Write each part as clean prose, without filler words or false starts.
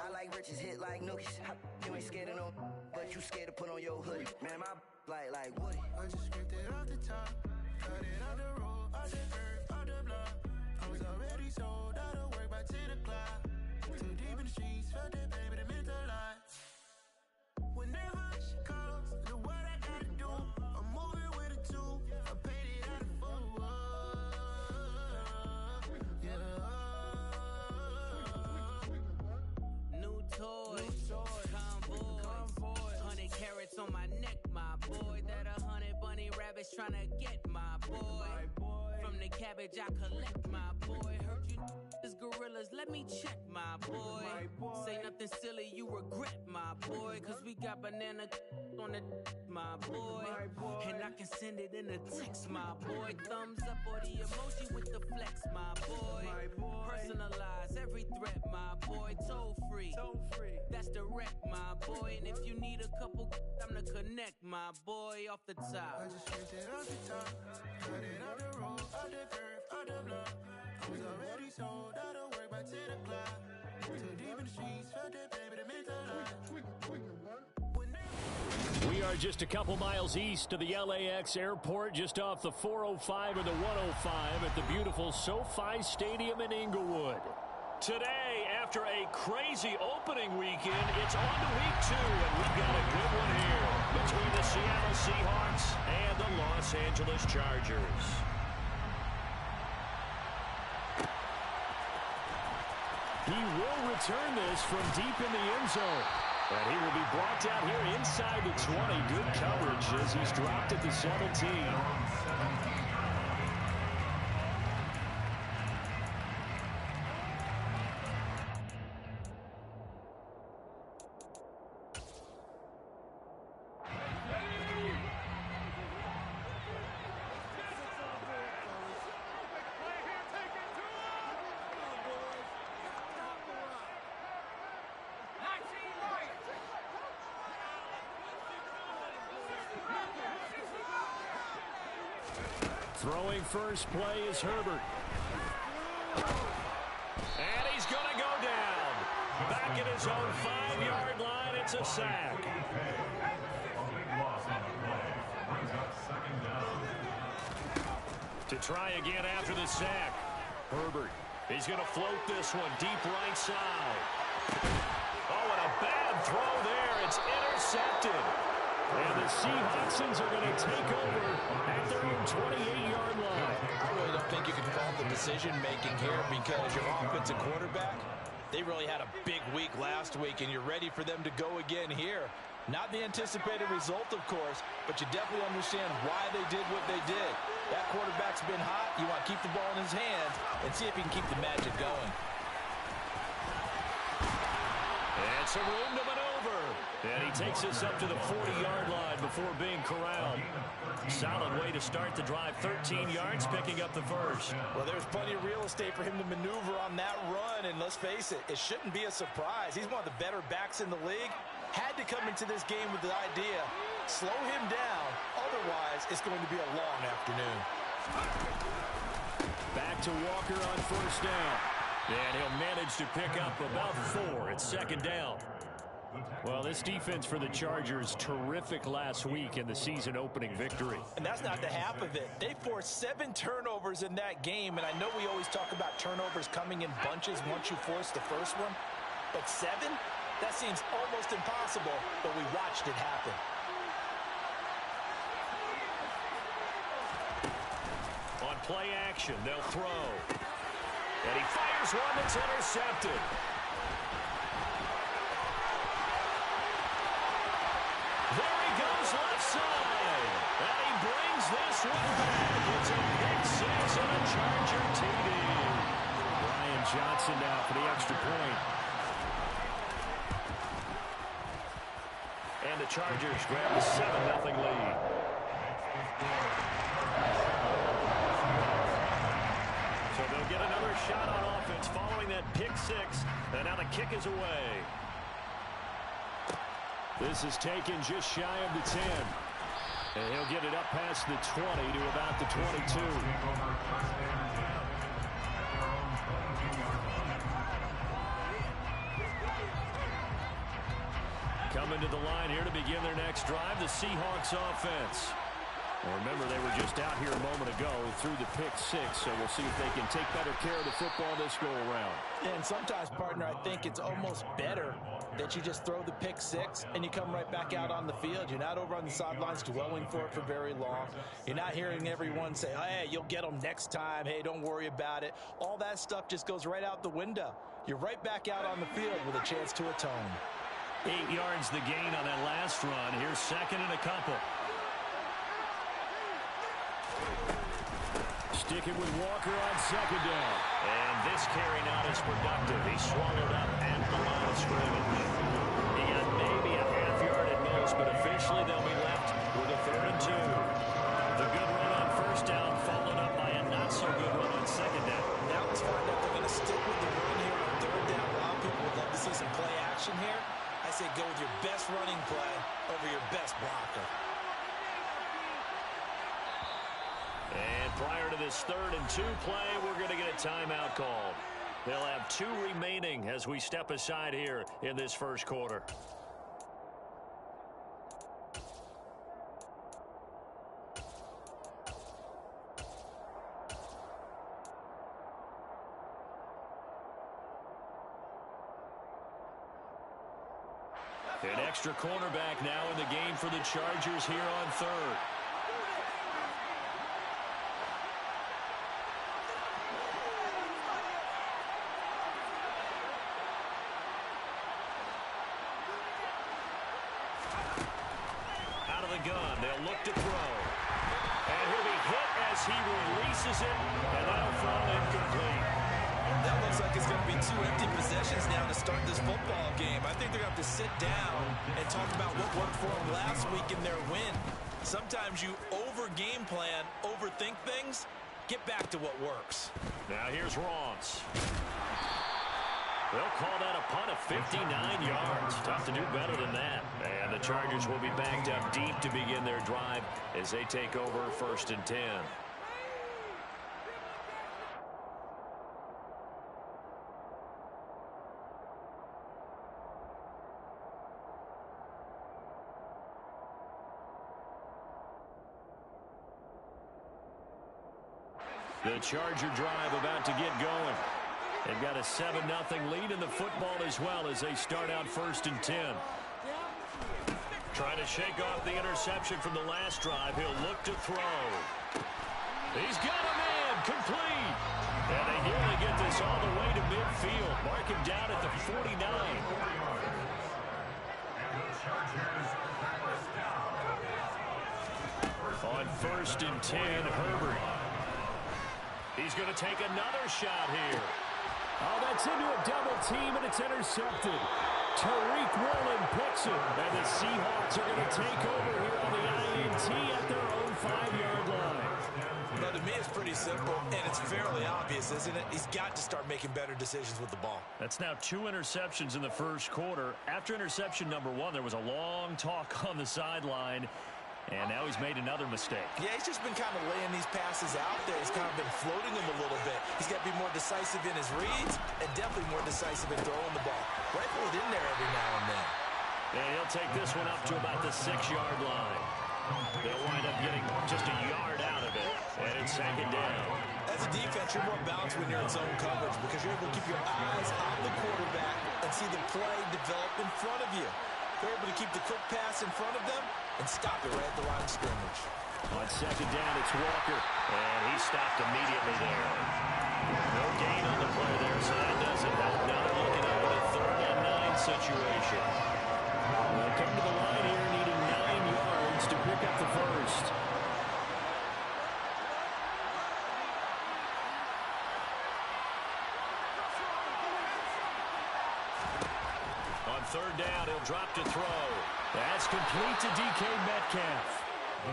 I like riches, hit like nookies. You ain't scared of no, but you scared to put on your hoodie. Man, my like Woody. I just scraped it off the top, cut it on the road, off the curb, off the block. I was already sold out of work by 10 o'clock. Too deep in the streets, felt that baby, that meant a lot. Whenever she calls, do what I gotta do. I'm moving with a two, I paid it out of full. Yeah. New toys, convoys, 100 carats on my neck, my boy. That 100 bunny rabbits tryna get my boy. From the cabbage I collect, my boy. Heard you is gorillas, let me check, my boy. Say nothing silly, you regret, my boy. Cause we got banana on the my boy. And I can send it in a text, my boy. Thumbs up or the emoji with the flex, my boy. Personalize every threat, my boy. Toll free, that's direct, my boy. And if you need a couple, I'm to connect, my boy. Off the top, I just scraped it off the top, cut it on the road, off the curve, off the block. I was already sold out of work by 10 o'clock. Too deep in the streets, felt that baby, that meant a lot. We are just a couple miles east of the LAX airport, just off the 405 or the 105 at the beautiful SoFi Stadium in Inglewood. Today, after a crazy opening weekend, it's on to week 2, and we've got a good one here between the Seattle Seahawks and the Los Angeles Chargers. He will return this from deep in the end zone. And he will be brought down here inside the 20. Good coverage as he's dropped at the 17. Throwing first play is Herbert. And he's going to go down. Back at his own 5-yard line, it's a sack. To try again after the sack. Herbert, he's going to float this one deep right side. Oh, and a bad throw there. It's intercepted. And the Seahawksons are going to take over at their own 28-yard line. I really don't think you can fault the decision-making here because your offensive quarterback, they really had a big week last week, and you're ready for them to go again here. Not the anticipated result, of course, but you definitely understand why they did what they did. That quarterback's been hot. You want to keep the ball in his hands and see if he can keep the magic going. And some room to maneuver. And he takes us up to the 40-yard line before being corralled. Solid way to start the drive. 13 yards, picking up the first. Well, there's plenty of real estate for him to maneuver on that run. And let's face it, it shouldn't be a surprise. He's one of the better backs in the league. Had to come into this game with the idea, slow him down. Otherwise, it's going to be a long afternoon. Back to Walker on first down. And he'll manage to pick up about 4 at second down. Well, this defense for the Chargers, terrific last week in the season-opening victory. And that's not the half of it. They forced 7 turnovers in that game, and I know we always talk about turnovers coming in bunches once you force the first one. But 7? That seems almost impossible, but we watched it happen. On play action, they'll throw. And he fires one that's intercepted. There he goes left side. And he brings this one back. It's a pick 6 and a Charger TD. Brian Johnson now for the extra point. And the Chargers grab a 7-0 lead. So they'll get another shot on offense following that pick 6. And now the kick is away. This is taken just shy of the 10. And he'll get it up past the 20 to about the 22. Coming to the line here to begin their next drive, the Seahawks offense. Well, remember, they were just out here a moment ago through the pick six, so we'll see if they can take better care of the football this go-around. And sometimes, partner, I think it's almost better that you just throw the pick six and you come right back out on the field. You're not over on the sidelines dwelling for it for very long. You're not hearing everyone say, hey, you'll get them next time. Hey, don't worry about it. All that stuff just goes right out the window. You're right back out on the field with a chance to atone. 8 yards the gain on that last run. Here's second and a couple. Sticking with Walker on second down. And this carry not as productive. He swallowed up at the line of scrimmage. He got maybe a half yard at most, but officially they'll be left with a 3rd and 2. The good run on first down followed up by a not-so-good run on second down. Now let's find out they're going to stick with the run here on 3rd down. A lot of people would love to see some play action here. I say go with your best running play over your best blocker. And prior to this 3rd and 2 play, we're going to get a timeout called. They'll have 2 remaining as we step aside here in this first quarter. An extra cornerback now in the game for the Chargers here on 3rd. Gun. They'll look to throw. And he'll be hit as he releases it, and that'll fall incomplete. That looks like it's going to be 2 empty possessions now to start this football game. I think they're going to have to sit down and talk about what worked for them last week in their win. Sometimes you over-game plan, overthink things. Get back to what works. Now here's Ross. They'll call that a punt of 59 yards. Tough to do better than that. And the Chargers will be backed up deep to begin their drive as they take over 1st and 10. The Charger drive about to get going. They've got a 7-0 lead in the football as well as they start out 1st and 10. Trying to shake off the interception from the last drive. He'll look to throw. He's got a man complete. And they nearly get this all the way to midfield. Mark him down at the 49. On 1st and 10, Herbert. He's going to take another shot here. Oh, that's into a double team, and it's intercepted. Tariq Woolen picks it, and the Seahawks are going to take over here on the INT at their own 5-yard line. Well, to me, it's pretty simple, and it's fairly obvious, isn't it? He's got to start making better decisions with the ball. That's now 2 interceptions in the first quarter. After interception number 1, there was a long talk on the sideline. And now he's made another mistake. Yeah, he's just been kind of laying these passes out there. He's kind of been floating them a little bit. He's got to be more decisive in his reads and definitely more decisive in throwing the ball. Rifle it in there every now and then. Yeah, he'll take this one up to about the 6-yard line. They'll wind up getting just a yard out of it. And it's 2nd down. As a defense, you're more balanced when you're in zone coverage because you're able to keep your eyes on the quarterback and see the play develop in front of you. They're able to keep the quick pass in front of them and stop it right at the line of scrimmage. On 2nd down, it's Walker, and he stopped immediately there. No gain on the play there, so that doesn't help. Now they're looking up at a 3rd and 9 situation. They'll come to the line here needing 9 yards to pick up the first. On 3rd down, he'll drop to throw. That's complete to DK Metcalf.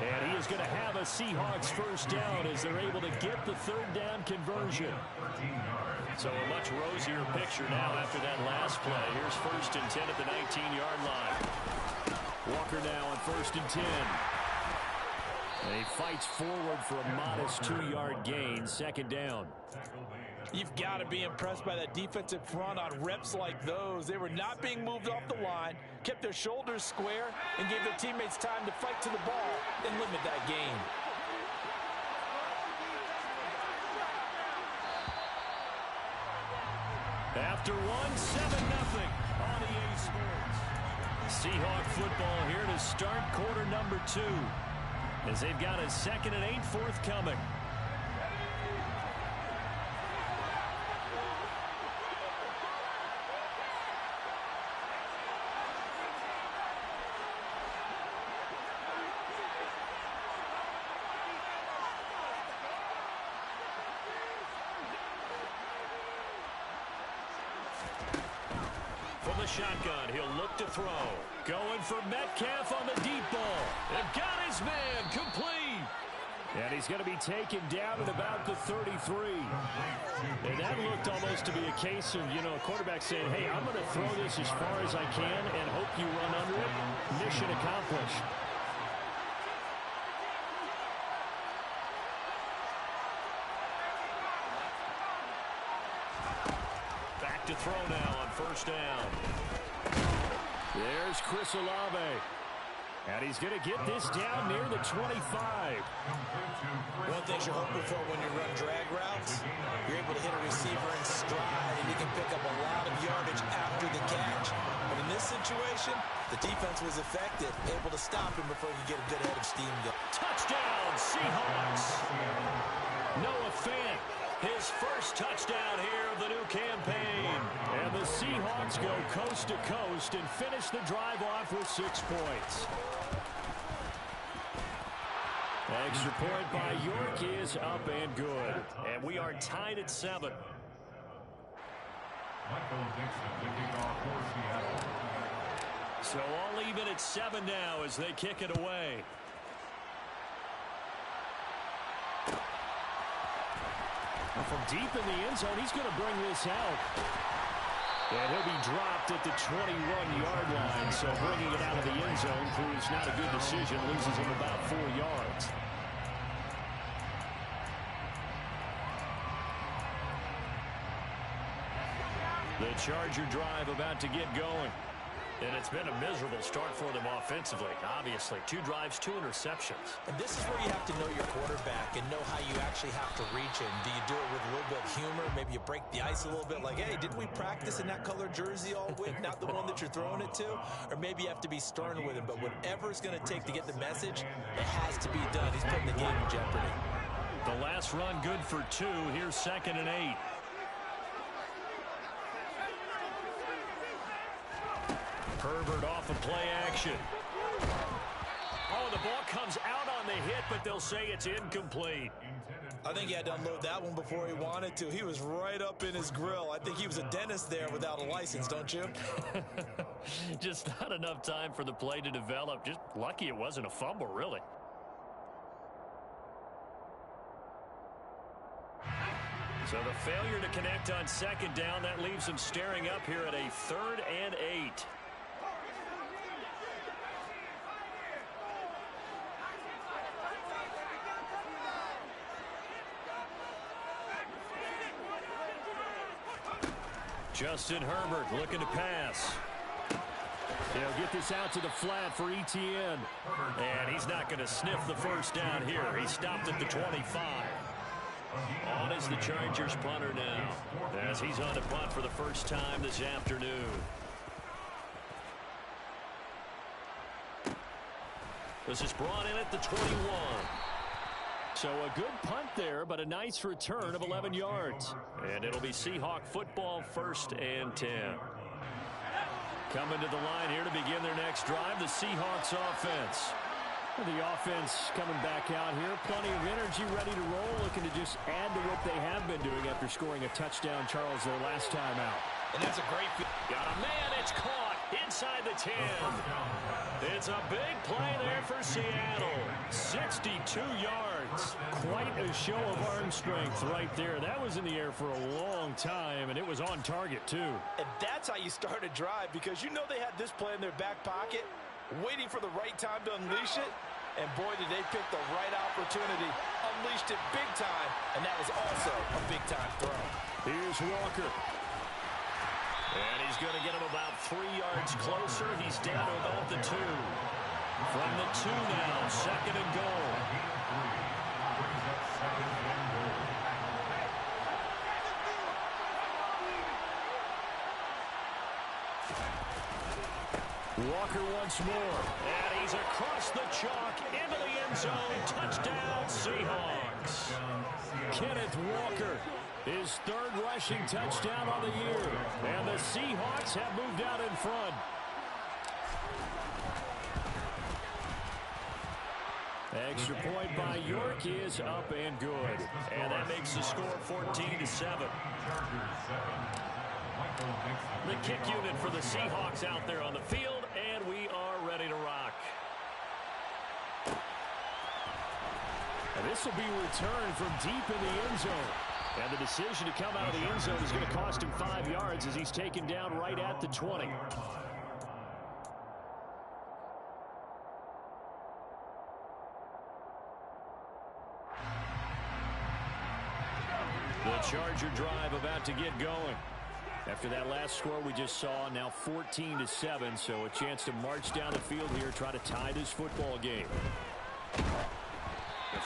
And he is going to have a Seahawks first down as they're able to get the 3rd down conversion. So a much rosier picture now after that last play. Here's 1st and 10 at the 19-yard line. Walker now on 1st and 10. And he fights forward for a modest 2-yard gain. 2nd down. You've got to be impressed by that defensive front on reps like those. They were not being moved off the line, kept their shoulders square, and gave their teammates time to fight to the ball and limit that gain. After 1, 7-0 on EA Sports. Seahawk football here to start quarter number 2 as they've got a 2nd and 8 forthcoming. From the shotgun, he'll look to throw. Going for Metcalf on the deep ball. And got his man complete. And he's going to be taken down at about the 33. And that looked almost to be a case of, you know, a quarterback saying, hey, I'm going to throw this as far as I can and hope you run under it. Mission accomplished. Back to throw now on first down. There's Chris Olave. And he's going to get this down near the 25. One thing you're hoping for when you run drag routes, you're able to hit a receiver in stride, and you can pick up a lot of yardage after the catch. But in this situation, the defense was effective, able to stop him before he could get a good head of steam going. Touchdown, Seahawks. Noah Fant, his first touchdown here of the new campaign. And the Seahawks go coast to coast and finish the drive off with 6 points. Extra point by York is up and good. And we are tied at 7. So all even at 7 now as they kick it away. From deep in the end zone, he's going to bring this out. And he'll be dropped at the 21-yard line. So bringing it out of the end zone proves not a good decision. Loses him about 4 yards. The Charger drive about to get going. And it's been a miserable start for them offensively, obviously. 2 drives, 2 interceptions. And this is where you have to know your quarterback and know how you actually have to reach him. Do you do it with a little bit of humor? Maybe you break the ice a little bit like, hey, didn't we practice in that color jersey all week, not the one that you're throwing it to? Or maybe you have to be stern with him. But whatever it's going to take to get the message, it has to be done. He's putting the game in jeopardy. The last run good for 2. Here's 2nd and 8. Herbert off of play action. Oh, the ball comes out on the hit, but they'll say it's incomplete. I think he had to unload that one before he wanted to. He was right up in his grill. I think he was a dentist there without a license, don't you? Just not enough time for the play to develop. Just lucky it wasn't a fumble, really. So the failure to connect on 2nd down, that leaves them staring up here at a 3rd and 8. Justin Herbert looking to pass. He'll get this out to the flat for Etienne. And he's not going to sniff the first down here. He stopped at the 25. On is the Chargers punter now, as he's on to punt for the first time this afternoon. This is brought in at the 21. So a good punt there, but a nice return of 11 yards. And it'll be Seahawk football, 1st and 10. Coming to the line here to begin their next drive, the Seahawks offense. The offense coming back out here. Plenty of energy, ready to roll, looking to just add to what they have been doing after scoring a touchdown, Charles, their last time out. And that's a great... Got a man, it's caught inside the 10. It's a big play there for Seattle. 62 yards. Quite a show of arm strength right there. That was in the air for a long time, and it was on target, too. And that's how you start a drive, because you know they had this play in their back pocket, waiting for the right time to unleash it. And boy, did they pick the right opportunity. unleashed it big time, and that was also a big-time throw. Here's Walker. And he's going to get him about 3 yards closer. He's down to about the 2. From the 2 now, 2nd and goal. Walker once more. And he's across the chalk into the end zone. Touchdown, Seahawks. Kenneth Walker, his 3rd rushing touchdown on the year. And the Seahawks have moved out in front. Extra point by York is up and good. And that makes the score 14-7. The kick unit for the Seahawks out there on the field, and we are ready to rock. And this will be returned from deep in the end zone. And the decision to come out of the end zone is going to cost him 5 yards as he's taken down right at the 20. The Charger drive about to get going. After that last score we just saw, now 14-7, so a chance to march down the field here, try to tie this football game.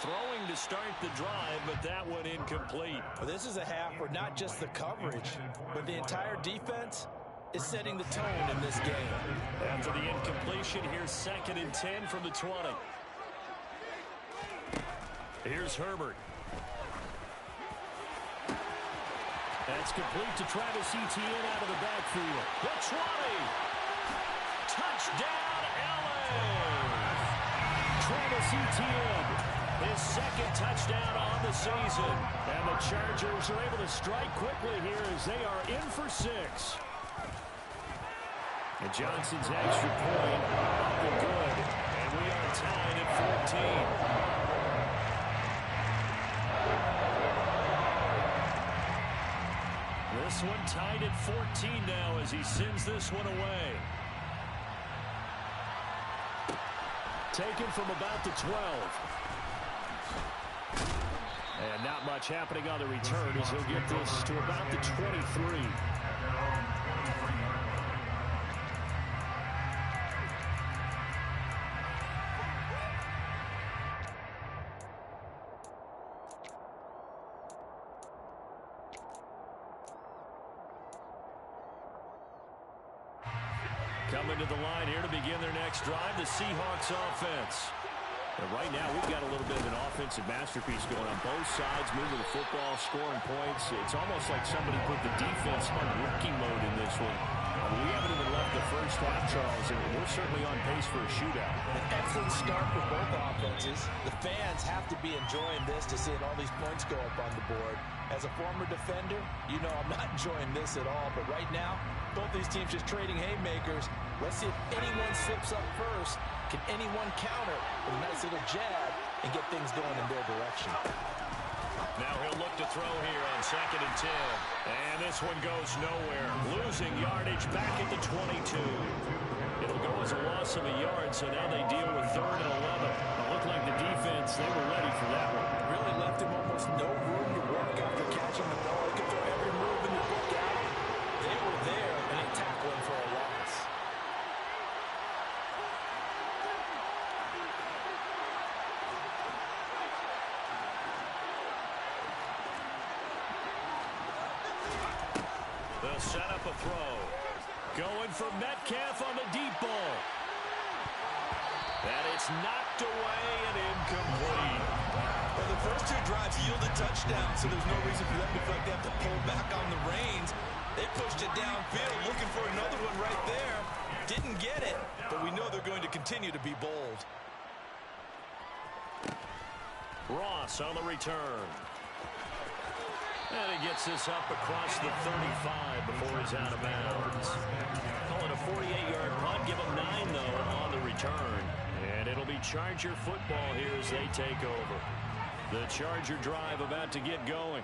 Throwing to start the drive, but that one incomplete. Well, this is a half where not just the coverage, but the entire defense is setting the tone in this game. After the incompletion, here's 2nd and 10 from the 20. Here's Herbert. That's complete to Travis Etienne out of the backfield. The 20. Touchdown, LA. Travis Etienne, his 2nd touchdown on the season. And the Chargers are able to strike quickly here as they are in for 6. And Johnson's extra point up and good. And we are tied at 14. This one tied at 14 now as he sends this one away. Taken from about the 12. And not much happening on the return as he'll get this to about the 23. Coming to the line here to begin their next drive, the Seahawks offense. And right now, we've got a little bit of an offensive masterpiece going on both sides, moving the football, scoring points. It's almost like somebody put the defense on rookie mode in this one. We haven't even left the first half, Charles, and we're certainly on pace for a shootout. An excellent start for both offenses. The fans have to be enjoying this to seeing all these points go up on the board. As a former defender, you know I'm not enjoying this at all. But right now, both these teams just trading haymakers. Let's see if anyone slips up first. Can anyone counter with a nice little jab and get things going in their direction? Now he'll look to throw here on 2nd and 10. And this one goes nowhere. Losing yardage back at the 22. It'll go as a loss of a yard, so now they deal with 3rd and 11. It looked like the defense, they were ready for that one. Really left him almost no room to work after catching the ball. He could throw every move in the book out. They were there, and they tackled him for a loss. They'll set up a throw. Going for Metcalf on the deep ball. And it's knocked away and incomplete. Well, the first 2 drives yielded touchdowns, so there's no reason for them to feel like they have to pull back on the reins. They pushed it downfield, looking for another one right there. Didn't get it, but we know they're going to continue to be bold. Ross on the return. And he gets this up across the 35 before he's out of bounds. Call it a 48-yard punt. Give him 9, though, on the return. And it'll be Charger football here as they take over. The Charger drive about to get going.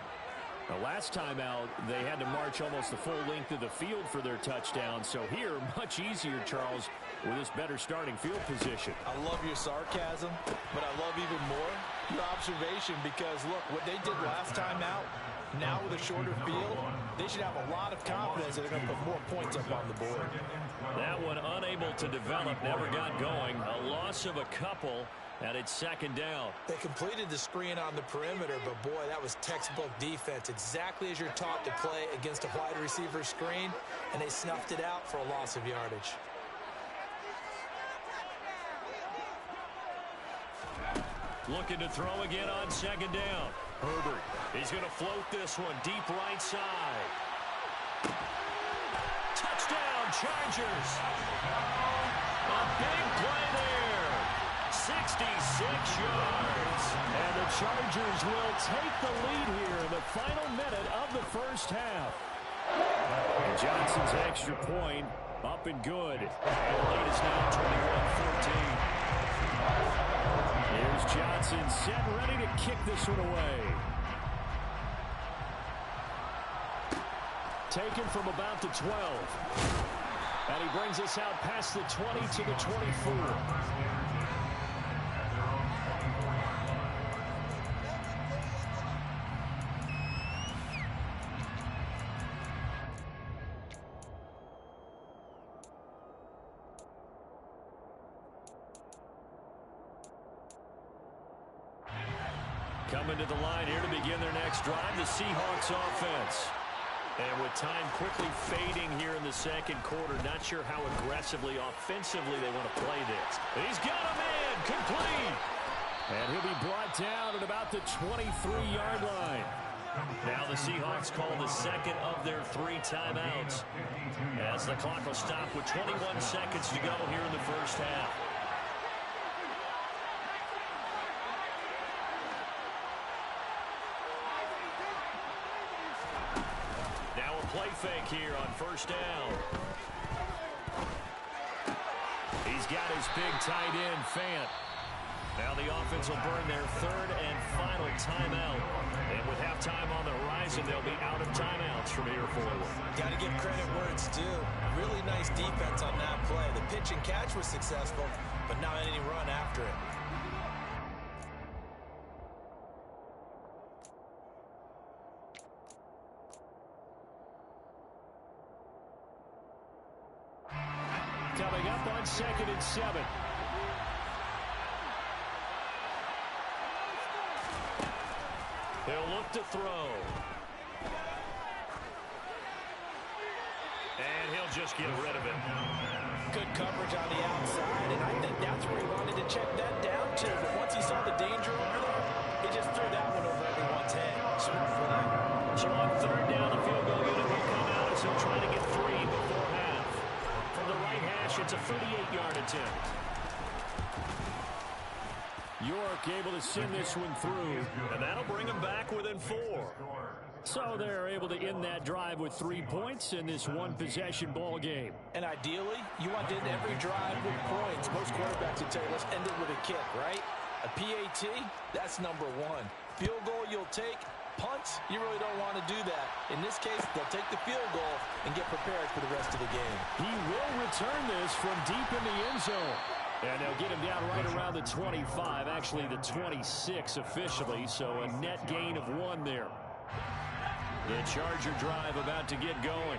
The last time out, they had to march almost the full length of the field for their touchdown. So here, much easier, Charles, with this better starting field position. I love your sarcasm, but I love even more your observation because, look, what they did last time out, now with a shorter field, they should have a lot of confidence that they're going to put more points up on the board. That one unable to develop, never got going. A loss of a couple, and it's second down. They completed the screen on the perimeter, but boy, that was textbook defense. Exactly as you're taught to play against a wide receiver screen, and they snuffed it out for a loss of yardage. Looking to throw again on second down. Herbert, he's going to float this one deep right side. Touchdown, Chargers. A big play there. 66 yards. And the Chargers will take the lead here in the final minute of the first half. And Johnson's extra point up and good. And the lead is now 21-14. Here's Johnson set, ready to kick this one away. Taken from about the 12. And he brings us out past the 20 to the 24. Coming to the line here to begin their next drive, the Seahawks offense. And with time quickly fading here in the second quarter, not sure how aggressively, offensively they want to play this. He's got a man, complete. And he'll be brought down at about the 23-yard line. Now the Seahawks call the second of their 3 timeouts, as the clock will stop with 21 seconds to go here in the first half. Play fake here on first down. He's got his big tight end, Fant. Now the offense will burn their 3rd and final timeout. And with halftime on the horizon, they'll be out of timeouts from here forward. Got to give credit where it's due. Really nice defense on that play. The pitch and catch was successful, but not any run after it. Coming up on 2nd and 7. He'll look to throw. And he'll just get rid of it. Good coverage on the outside, and I think that's where he wanted to check that down to. But once he saw the danger over there, he just threw that one over everyone's head. Smart for that. So on 3rd down, the field goal unit will come out as he'll try to get 3 before half. From the right hash, it's a 38-yard attempt. York able to send this one through, and that'll bring him back within 4. So they're able to end that drive with 3 points in this one-possession ball game. And ideally, you want to end every drive with points. Most quarterbacks would tell you, let's end it with a kick, right? A PAT, that's number 1. Field goal you'll take. Punts, you really don't want to do that. In this case, they'll take the field goal and get prepared for the rest of the game. He will return this from deep in the end zone. And they'll get him down right around the 25, actually the 26 officially, so a net gain of 1 there. The Charger drive about to get going.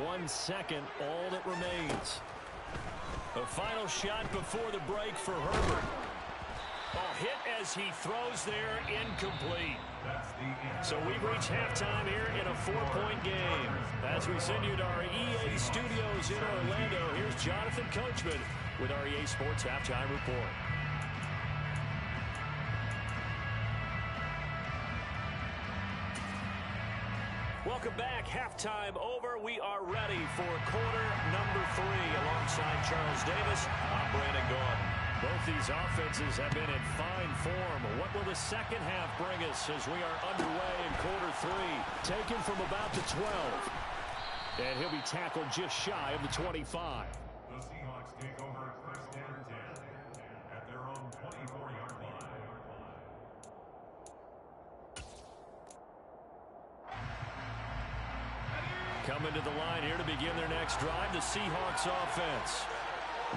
1 second, all that remains. A final shot before the break for Herbert. A hit as he throws there, incomplete. So we reach halftime here in a 4-point game. As we send you to our EA studios in Orlando, here's Jonathan Coachman with our EA Sports Halftime Report. Welcome back. Halftime over. We are ready for quarter number 3 alongside Charles Davis. I'm Brandon Gaudin. Both these offenses have been in fine form. What will the second half bring us as we are underway in quarter 3? Taken from about the 12. And he'll be tackled just shy of the 25. The Seahawks take over 1st and 10 at their own 24-yard line. Coming to the line here to begin their next drive, the Seahawks offense.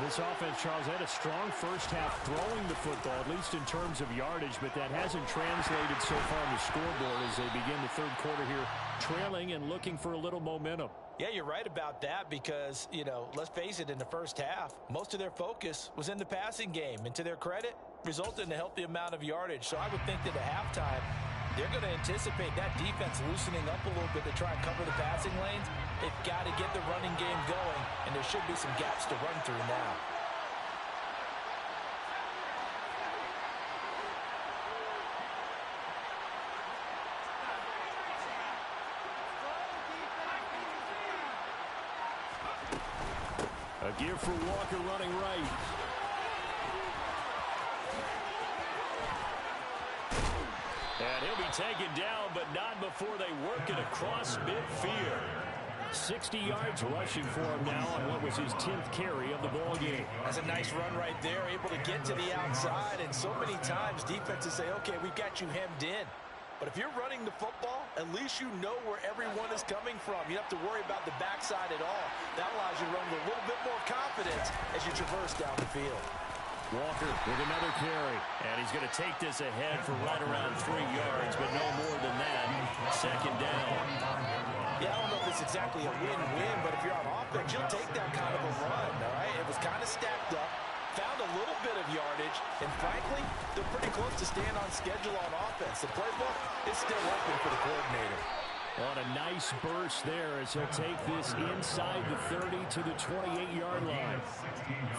This offense, Charles, had a strong first half throwing the football, at least in terms of yardage, but that hasn't translated so far on the scoreboard as they begin the third quarter here, trailing and looking for a little momentum. Yeah, you're right about that because, let's face it, in the first half, most of their focus was in the passing game. And to their credit, resulted in a healthy amount of yardage. So I would think that at halftime, they're going to anticipate that defense loosening up a little bit to try and cover the passing lanes. They've got to get the running game going, and there should be some gaps to run through now. A give for Walker running right. And he'll be taken down, but not before they work it across midfield. 60 yards rushing for him now on what was his 10th carry of the ball game. That's a nice run right there, able to get to the outside. And so many times defenses say, okay, we've got you hemmed in. But if you're running the football, at least you know where everyone is coming from. You don't have to worry about the backside at all. That allows you to run with a little bit more confidence as you traverse down the field. Walker with another carry. And he's going to take this ahead for right around 3 yards, but no more than that. Second down. Yeah, I don't know if it's exactly a win-win, but if you're on offense, you'll take that kind of a run, all right? It was kind of stacked up. Found a little bit of yardage, and frankly, they're pretty close to staying on schedule on offense. The playbook is still open for the coordinator. On a nice burst there as he'll take this inside the 30 to the 28-yard line.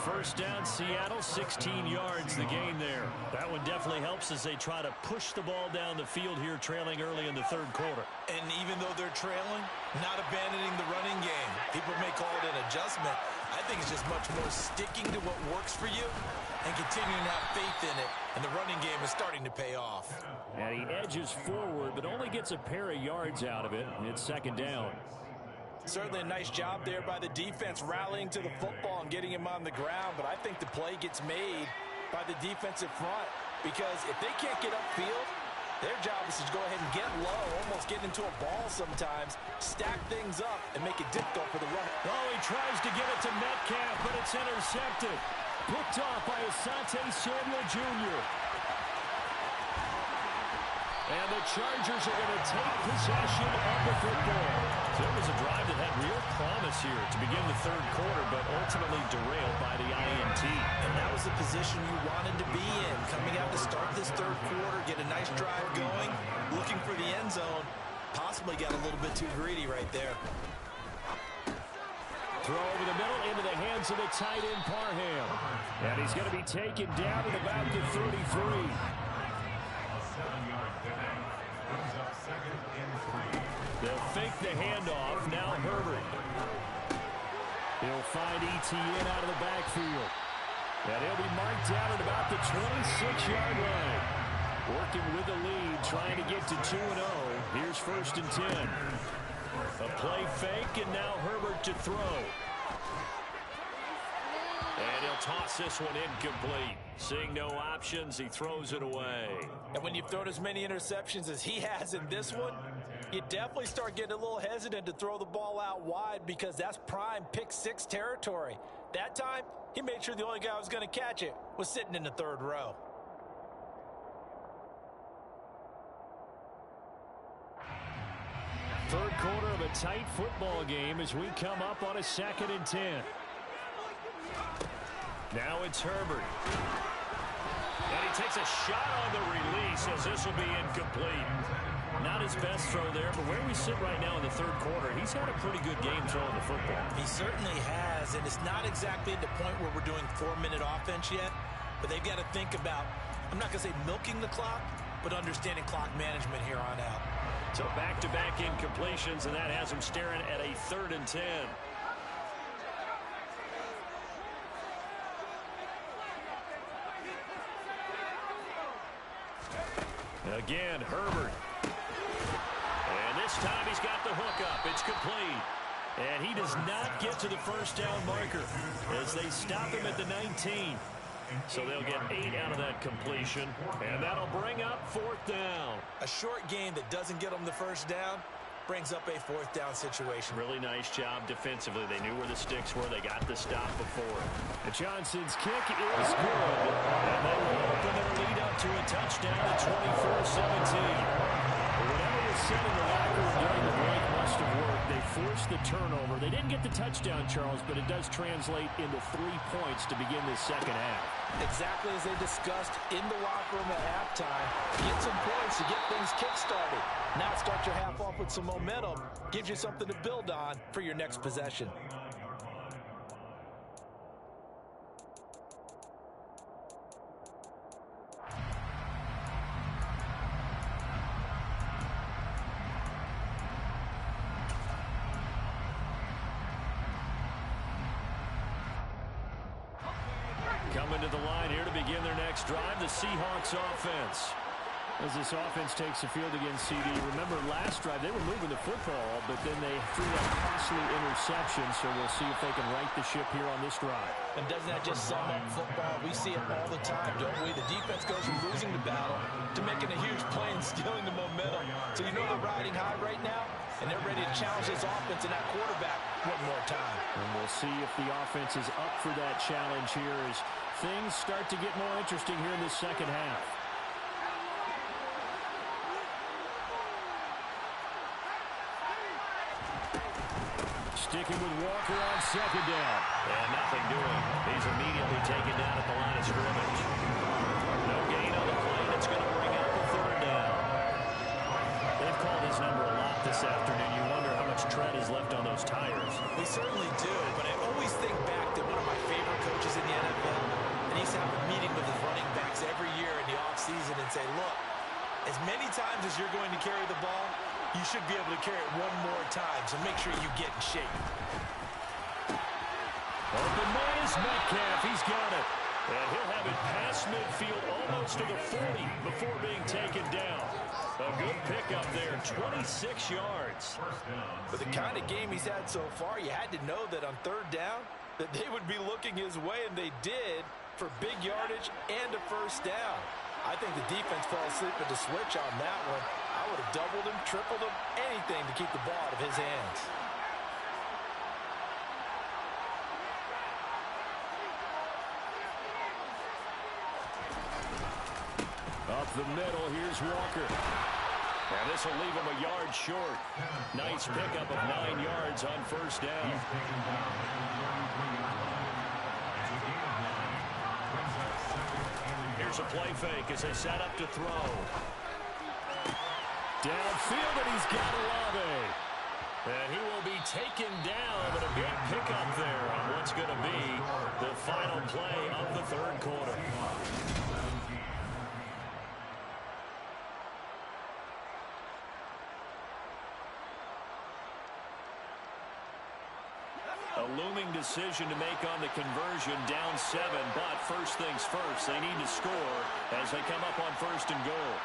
First down, Seattle, 16 yards the gain there. That one definitely helps as they try to push the ball down the field here, trailing early in the third quarter. And even though they're trailing, not abandoning the running game. People may call it an adjustment. I think it's just much more sticking to what works for you and continuing to have faith in it. And the running game is starting to pay off. And he edges forward, but only gets a pair of yards out of it. It's second down. Certainly a nice job there by the defense rallying to the football and getting him on the ground. But I think the play gets made by the defensive front because if they can't get upfield, their job is to go ahead and get low, almost get into a ball sometimes, stack things up, and make it difficult for the run. Oh, he tries to get it to Metcalf, but it's intercepted. Picked off by Asante Samuel Jr. And the Chargers are going to take possession of the football. So it was a drive that had real promise here to begin the third quarter, but ultimately derailed by the INT. And that was the position you wanted to be in. Coming out to start this third quarter, get a nice drive going, looking for the end zone. Possibly got a little bit too greedy right there. Throw over the middle into the hands of the tight end Parham. And he's going to be taken down at about the 33. They'll fake the handoff. Now Herbert. He'll find ETN out of the backfield. And he'll be marked down at about the 26-yard line. Working with the lead, trying to get to 2-0. Here's first and 10. A play fake, and now Herbert to throw. And he'll toss this one incomplete. Seeing no options, he throws it away. And when you've thrown as many interceptions as he has in this one, you definitely start getting a little hesitant to throw the ball out wide because that's prime pick six territory. That time, he made sure the only guy who was going to catch it was sitting in the third row. Third quarter of a tight football game as we come up on a 2nd and 10. Now it's Herbert. And he takes a shot on the release as this will be incomplete. Not his best throw there, but where we sit right now in the third quarter, he's had a pretty good game throwing the football. He certainly has, and it's not exactly at the point where we're doing 4-minute offense yet, but they've got to think about, I'm not going to say milking the clock, but understanding clock management here on out. So back-to-back incompletions, and that has him staring at a 3rd and 10. Again, Herbert. And this time he's got the hook up. It's complete. And he does not get to the first down marker as they stop him at the 19. So they'll get 8 out of that completion, and that'll bring up 4th down. A short game that doesn't get them the first down, brings up a fourth down situation. Really nice job defensively. They knew where the sticks were. They got the stop before. And Johnson's kick is good. And they will open their lead up to a touchdown at 24-17. Whatever was said in the locker room during the break must have worked. They forced the turnover. They didn't get the touchdown, Charles, but it does translate into 3 points to begin this second half. Exactly as they discussed in the locker room at halftime. Get some points to get things kick-started. Now start your half off with some momentum. Gives you something to build on for your next possession. Coming to the line here to begin their next drive, the Seahawks offense. As this offense takes the field against CD. Remember, last drive, they were moving the football, but then they threw that costly interception, so we'll see if they can right the ship here on this drive. And doesn't that just sum up football? We see it all the time, don't we? The defense goes from losing the battle to making a huge play and stealing the momentum. So you know they're riding high right now, and they're ready to challenge this offense and that quarterback one more time. And we'll see if the offense is up for that challenge here as things start to get more interesting here in this second half. Sticking with Walker on second down. And nothing doing. He's immediately taken down at the line of scrimmage. No gain on the play. It's going to bring up a third down. They've called his number a lot this afternoon. You wonder how much tread is left on those tires. We certainly do, but I always think back to one of my favorite coaches in the NFL. And he's have a meeting with his running backs every year in the offseason and say, look, as many times as you're going to carry the ball, you should be able to carry it one more time, so make sure you get in shape. Open man is Metcalf. He's got it. And he'll have it past midfield almost to the 40 before being taken down. A good pickup there, 26 yards. For the kind of game he's had so far, you had to know that on third down that they would be looking his way, and they did for big yardage and a first down. I think the defense fell asleep at the switch on that one. I would have doubled him, tripled him, anything to keep the ball out of his hands. Up the middle, here's Walker. And this will leave him a yard short. Nice pickup of 9 yards on first down. Here's a play fake as they set up to throw. Downfield, and he's got Olave. And he will be taken down, but a big pickup there on what's going to be the final play of the third quarter. A looming decision to make on the conversion, down 7, but first things first, they need to score as they come up on first and goal.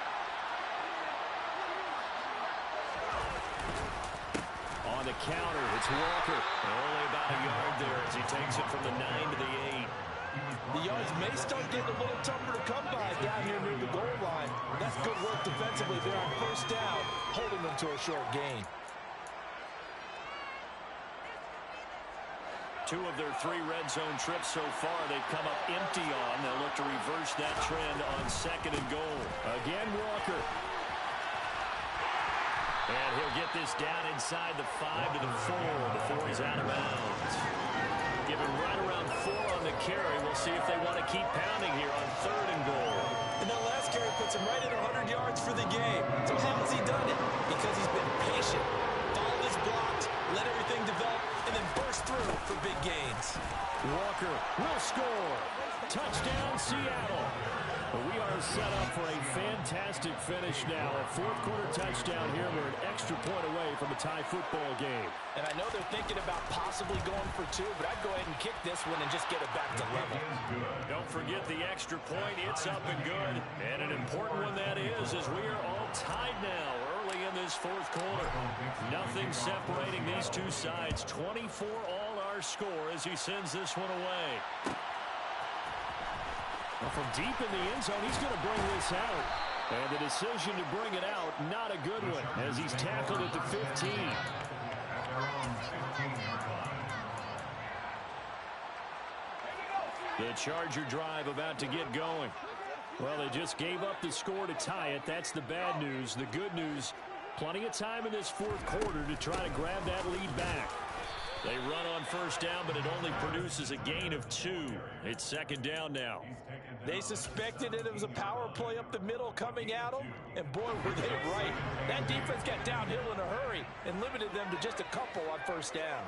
On the counter, it's Walker. Only about a yard there as he takes it from the 9 to the 8. The yards may start getting a little tougher to come by down here near the goal line. That's good work defensively there on first down, holding them to a short gain. 2 of their 3 red zone trips so far, they've come up empty on. They'll look to reverse that trend on second and goal. Again, Walker. And he'll get this down inside the 5 to the 4 before he's out of bounds. Give him right around 4 on the carry. We'll see if they want to keep pounding here on third and goal. And that last carry puts him right at 100 yards for the game. So how has he done it? Because he's been patient, followed his blocks, let everything develop, and then burst through for big gains. Walker will score. Touchdown, Seattle. But we are set up for a fantastic finish now. A fourth-quarter touchdown here. We're an extra point away from a tie football game. And I know they're thinking about possibly going for 2, but I'd go ahead and kick this one and just get it back to level. Don't forget the extra point. It's up and good. And an important one that is, as we are all tied now early in this fourth quarter. Nothing separating these two sides. 24 all our score as he sends this one away. Well, from deep in the end zone, he's going to bring this out. And the decision to bring it out, not a good one, as he's tackled at the 15. The Charger drive about to get going. Well, they just gave up the score to tie it. That's the bad news. The good news, plenty of time in this fourth quarter to try to grab that lead back. They run on first down, but it only produces a gain of 2. It's second down now. They suspected it was a power play up the middle coming at them, and boy, were they right. That defense got downhill in a hurry and limited them to just a couple on first down.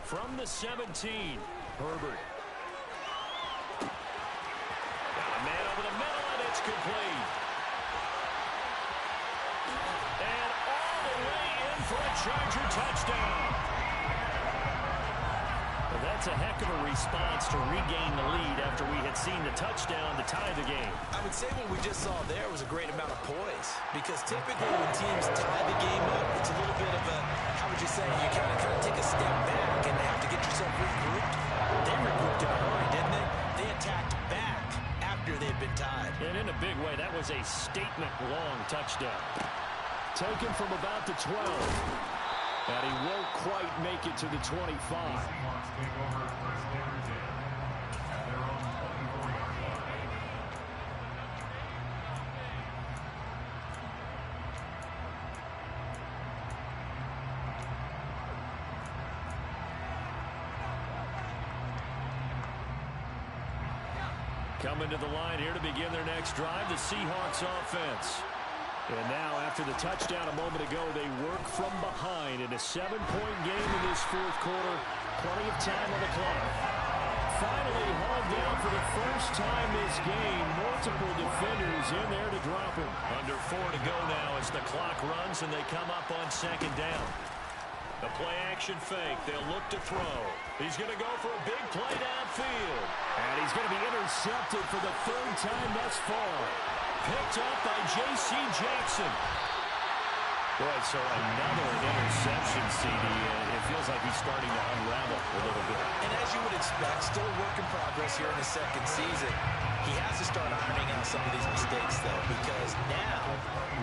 From the 17, Herbert. Got a man over the middle, and it's complete. And all the way in for a Charger touchdown. Well, that's a heck of a response to regain the lead after we had seen the touchdown to tie the game. I would say what we just saw there was a great amount of poise, because typically when teams tie the game up, it's a little bit of a, how would you say, you kind of take a step back and have to get yourself regrouped. They regrouped in a hurry, didn't they? They attacked back after they'd been tied. And in a big way, that was a statement-long touchdown. Taken from about the 12. And he won't quite make it to the 25. Coming to the line here to begin their next drive, the Seahawks offense. And now, after the touchdown a moment ago, they work from behind in a 7-point game in this fourth quarter. Plenty of time on the clock. Finally hauled down for the first time this game. Multiple defenders in there to drop him. Under 4 to go now as the clock runs and they come up on second down. The play-action fake. They'll look to throw. He's going to go for a big play downfield. And he's going to be intercepted for the third time thus far. Picked up by J.C. Jackson. Boy, so another interception, CD. It feels like he's starting to unravel a little bit. And as you would expect, still a work in progress here in the second season. He has to start ironing out some of these mistakes, though, because now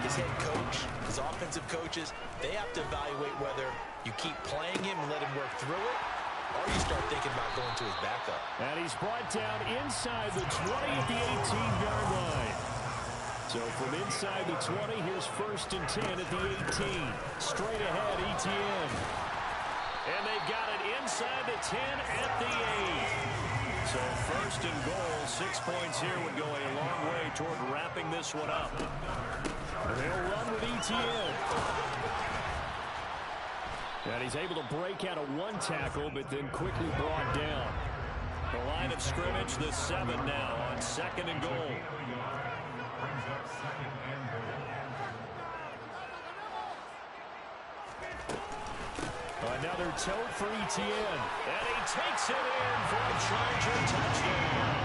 his head coach, his offensive coaches, they have to evaluate whether you keep playing him and let him work through it, or you start thinking about going to his backup. And he's brought down inside the 20 at the 18-yard line. So from inside the 20, here's 1st and 10 at the 18. Straight ahead, ETN. And they've got it inside the 10 at the 8. So 1st and goal, 6 points here would go a long way toward wrapping this one up. They'll run with ETN. And he's able to break out of one tackle, but then quickly brought down. The line of scrimmage, the 7 now on 2nd and goal. Another tote for ETN. And he takes it in for a Charger touchdown.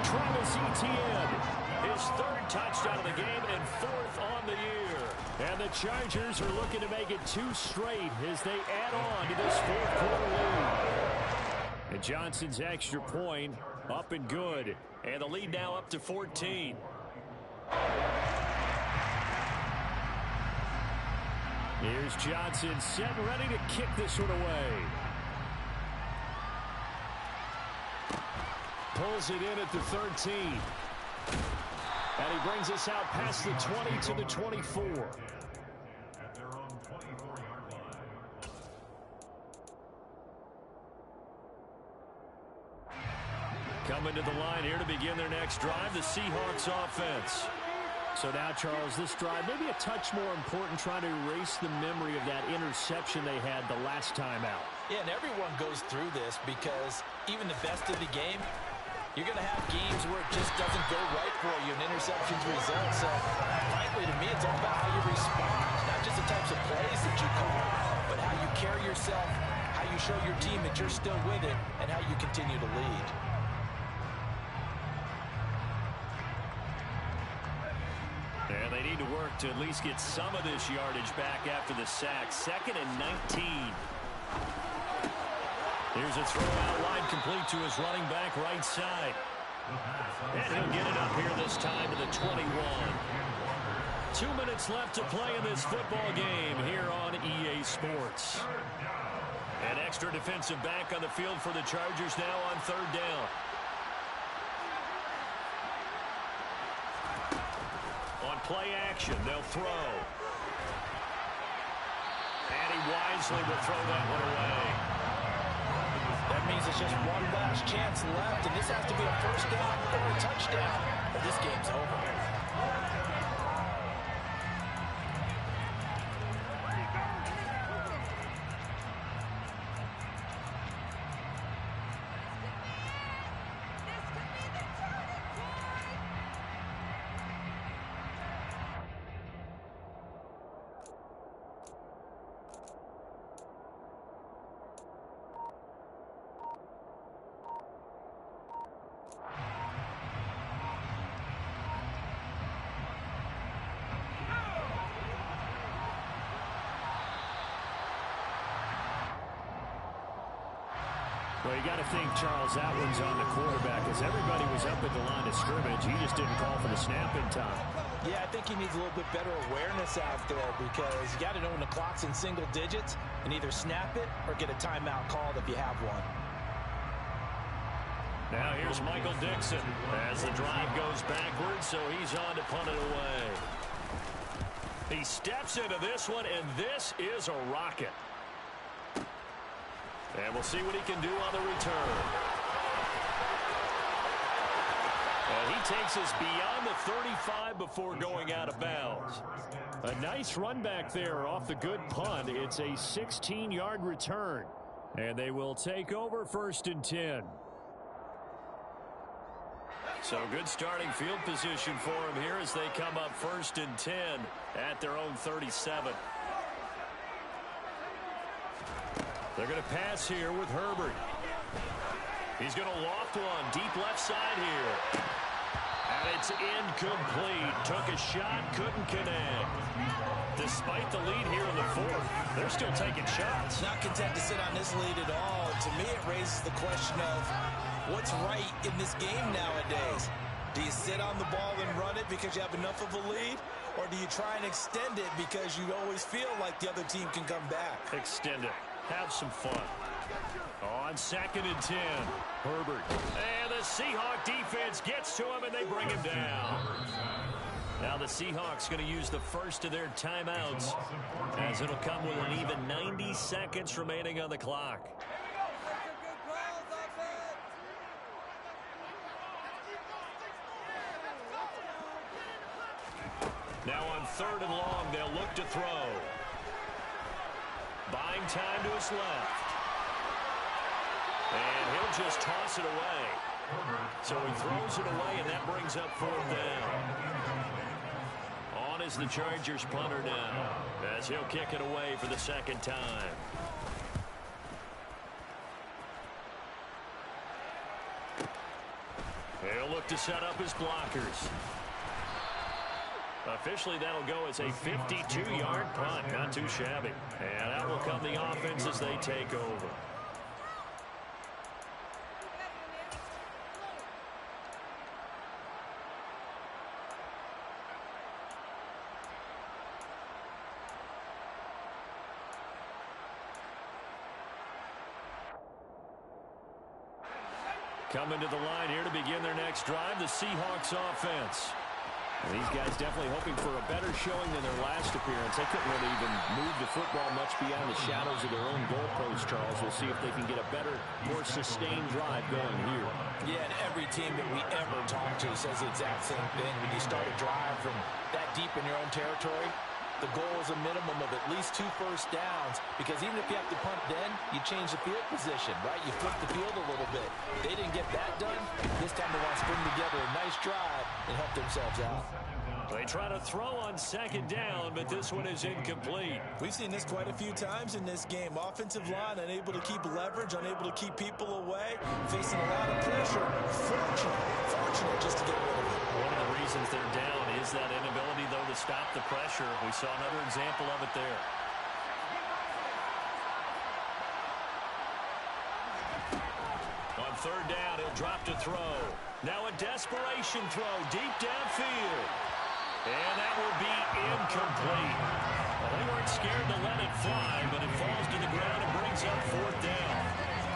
Travis Etienne, his 3rd touchdown of the game and 4th on the year. And the Chargers are looking to make it 2 straight as they add on to this 4th quarter lead. And Johnson's extra point up and good. And the lead now up to 14. Here's Johnson set and ready to kick this one away. Pulls it in at the 13. And he brings us out past the 20 to the 24. At their own 24-yard line. Coming to the line here to begin their next drive, the Seahawks offense. So now, Charles, this drive maybe a touch more important, trying to erase the memory of that interception they had the last time out. Yeah, and everyone goes through this because even the best of the game, you're going to have games where it just doesn't go right for you, and interceptions result. So, frankly, to me, it's all about how you respond, not just the types of plays that you call, but how you carry yourself, how you show your team that you're still with it, and how you continue to lead. And they need to work to at least get some of this yardage back after the sack. 2nd and 19. Here's a throw out line complete to his running back right side. And he'll get it up here this time to the 21. 2 minutes left to play in this football game here on EA Sports. An extra defensive back on the field for the Chargers now on third down. On play action, they'll throw. And he wisely will throw that one away. That means it's just one last chance left, and this has to be a first down or a touchdown, or this game's over. Well, you got to think, Charles, that one's on the quarterback as everybody was up at the line of scrimmage. He just didn't call for the snap in time. Yeah, I think he needs a little bit better awareness out there because you got to know when the clock's in single digits and either snap it or get a timeout called if you have one. Now here's Michael Dixon as the drive goes backwards, so he's on to punt it away. He steps into this one, and this is a rocket. And we'll see what he can do on the return. And he takes us beyond the 35 before going out of bounds. A nice run back there off the good punt. It's a 16-yard return. And they will take over 1st and 10. So good starting field position for them here as they come up 1st and 10 at their own 37. They're going to pass here with Herbert. He's going to loft one deep left side here. And it's incomplete. Took a shot, couldn't connect. Despite the lead here in the 4th, they're still taking shots. Not content to sit on this lead at all. To me, it raises the question of what's right in this game nowadays. Do you sit on the ball and run it because you have enough of a lead? Or do you try and extend it because you always feel like the other team can come back? Extend it. Have some fun. On 2nd and 10, Herbert. And the Seahawk defense gets to him, and they bring him down. Now the Seahawks going to use the first of their timeouts, as it'll come with an even 90 seconds remaining on the clock. Now on 3rd and long, they'll look to throw. Buying time to his left. And he'll just toss it away. So he throws it away, and that brings up 4th down. On is the Chargers punter now, as he'll kick it away for the 2nd time. He'll look to set up his blockers. Officially, that'll go as a 52-yard punt. Not too shabby. And out will come the offense as they take over. Coming to the line here to begin their next drive, the Seahawks offense. And these guys definitely hoping for a better showing than their last appearance. They couldn't really even move the football much beyond the shadows of their own goalpost, Charles. We'll see if they can get a better, more sustained drive going here. Yeah, and every team that we ever talk to says the exact same thing. When you start a drive from that deep in your own territory, the goal is a minimum of at least 2 first downs, because even if you have to punt then, you change the field position, right? You flip the field a little bit. They didn't get that done. This time they want to string together a nice drive and help themselves out. They try to throw on 2nd down, but this one is incomplete. We've seen this quite a few times in this game. Offensive line unable to keep leverage, unable to keep people away, facing a lot of pressure. Fortunate just to get rid of it. One of the reasons they're down is that inability, though, to stop the pressure. We saw another example of it there. third down. He'll drop to throw. Now a desperation throw deep downfield. And that will be incomplete. Well, they weren't scared to let it fly, but it falls to the ground and brings up fourth down.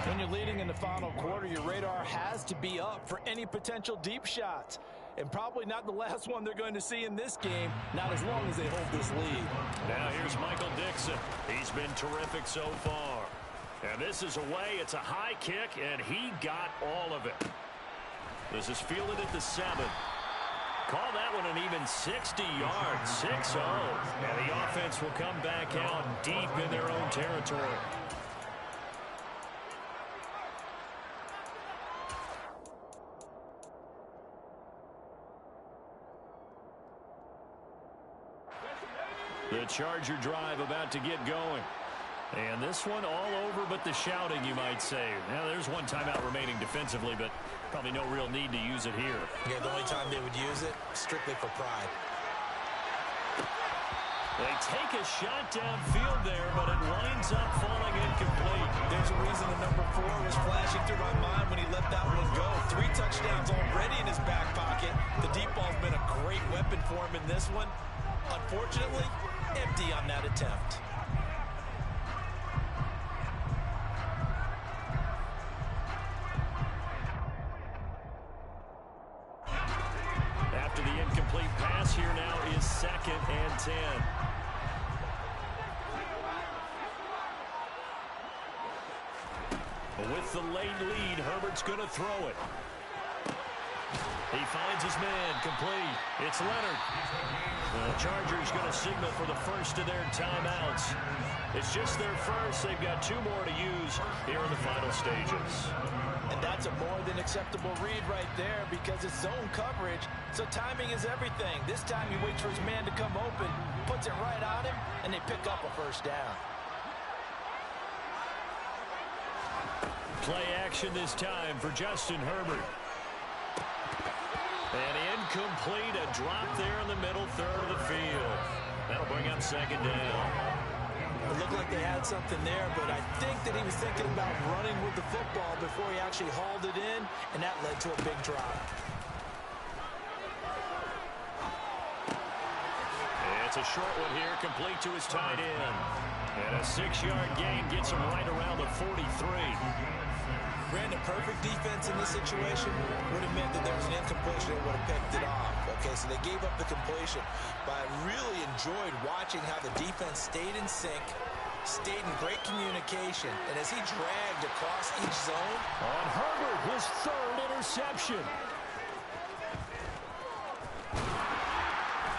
When you're leading in the final quarter, your radar has to be up for any potential deep shots. And probably not the last one they're going to see in this game, not as long as they hold this lead. Now here's Michael Dixon. He's been terrific so far. And this is away. It's a high kick, and he got all of it. This is fielded at the 7. Call that one an even 60 yards, 6-0. And the offense will come back out deep in their own territory. The Charger drive about to get going. And this one all over but the shouting, you might say. Now, there's one timeout remaining defensively, but probably no real need to use it here. Yeah, the only time they would use it, strictly for pride. They take a shot downfield there, but it winds up falling incomplete. There's a reason the number 4 was flashing through my mind when he let that one go. 3 touchdowns already in his back pocket. The deep ball's been a great weapon for him in this one. Unfortunately, empty on that attempt. After the incomplete pass, here now is 2nd and 10. With the late lead, Herbert's going to throw it. He finds his man, complete. It's Leonard. The Chargers going to signal for the first of their timeouts. It's just their first. They've got 2 more to use here in the final stages. And that's a more than acceptable read right there because it's zone coverage, so timing is everything. This time he waits for his man to come open, puts it right on him, and they pick up a first down. Play action this time for Justin Herbert. And incomplete, a drop there in the middle third of the field. That'll bring up 2nd down. It looked like they had something there, but I think that he was thinking about running with the football before he actually hauled it in, and that led to a big drop. It's a short one here, complete to his tight end. And a 6-yard gain gets him right around the 43. Brandon, perfect defense in this situation would have meant that there was an incompletion and would have picked it off. Okay, so they gave up the completion. But I really enjoyed watching how the defense stayed in sync, stayed in great communication, and as he dragged across each zone. On Herbert, his 3rd interception.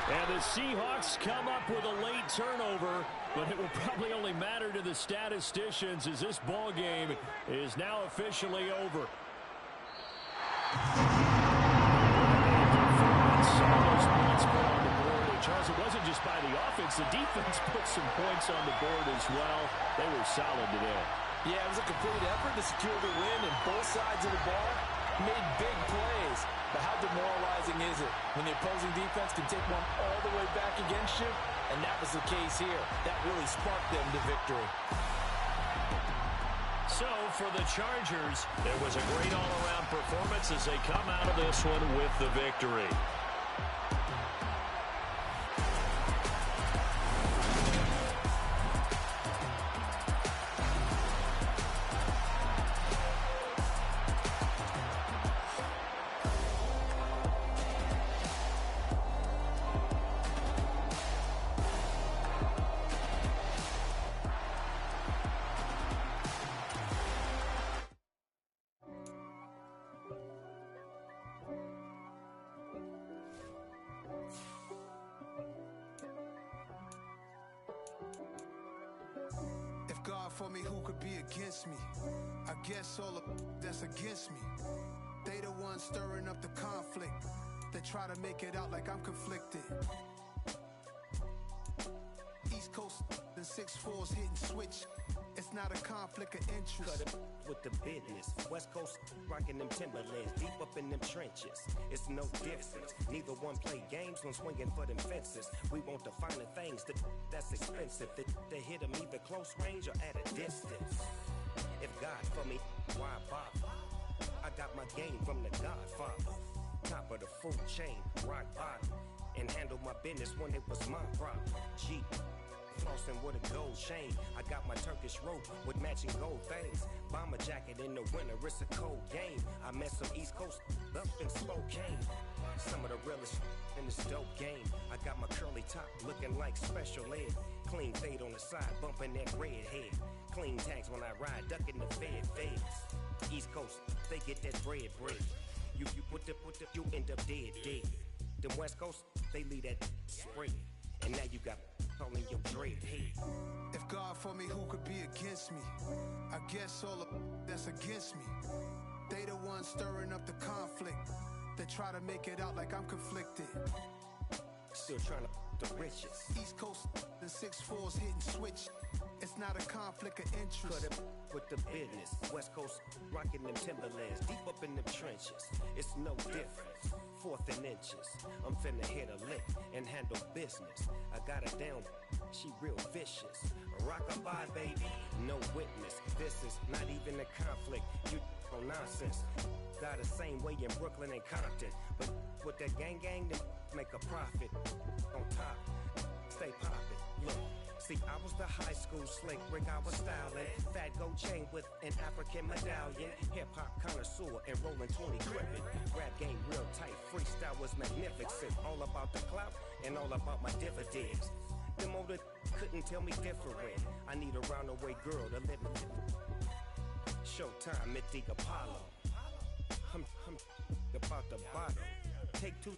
And the Seahawks come up with a late turnover, but it will probably only matter to the statisticians as this ball game is now officially over. Charles, it wasn't just by the offense. The defense put some points on the board as well. They were solid today. Yeah, it was a complete effort to secure the win, and both sides of the ball made big plays. But how demoralizing is it when the opposing defense can take one all the way back against you? And that was the case here. That really sparked them to victory. So, for the Chargers, there was a great all-around performance as they come out of this one with the victory. For me, who could be against me? I guess all of that's against me. They the ones stirring up the conflict. They try to make it out like I'm conflicted. East Coast and 6'4's hitting switch. It's not a conflict of interest. Cut it with the business. West Coast rocking them Timberlands, deep up in them trenches. It's no difference. Neither one play games when swinging for them fences. We want the finer things that's expensive. They hit them either close range or at a distance. If God for me, why bother? I got my game from the Godfather. Top of the food chain, rock bottom. And handle my business when it was my problem. G, flossing with a gold chain. I got my Turkish rope with matching gold things. Bomber jacket in the winter, it's a cold game. I met some East Coast up in Spokane. Some of the realest in this dope game. I got my curly top looking like special ed. Clean fade on the side, bumping that red head. Clean tags when I ride, ducking the feds. East Coast, they get that bread. You you end up dead. Them West Coast, they leave that spread. And now you got calling your dread head. If God for me, who could be against me? I guess all the that's against me. They the ones stirring up the conflict. They try to make it out like I'm conflicted. Still trying to the riches. East Coast, the 6'4s hitting switch. It's not a conflict of interest. Cut it with the business. West Coast rocking them Timberlands, deep up in them trenches. It's no difference. Fourth and inches. I'm finna hit a lick and handle business. I got her down, she real vicious. Rock-a-bye, baby, no witness. This is not even a conflict. You on nonsense. Got the same way in Brooklyn and Compton, but with that gang, then make a profit. On top, stay poppin'. Look. See, I was the high school slick Rick, I was styling. Fat gold chain with an African medallion. Hip-hop connoisseur and rolling 20 crippin'. Rap game real tight, freestyle was magnificent. All about the clout and all about my dividends. Them older couldn't tell me different. I need a roundaway girl to live with. Showtime at the Apollo. I'm about the bottom. Take two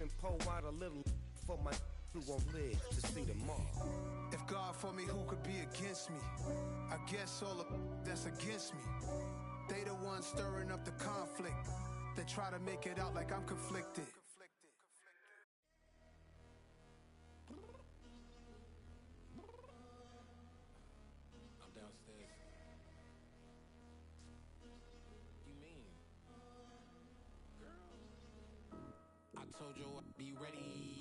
and pour out a little for my who won't live to see tomorrow. If God for me, who could be against me? I guess all the that's against me. They the ones stirring up the conflict. They try to make it out like I'm conflicted. I'm downstairs. You mean? Girl. I told you I'd be ready.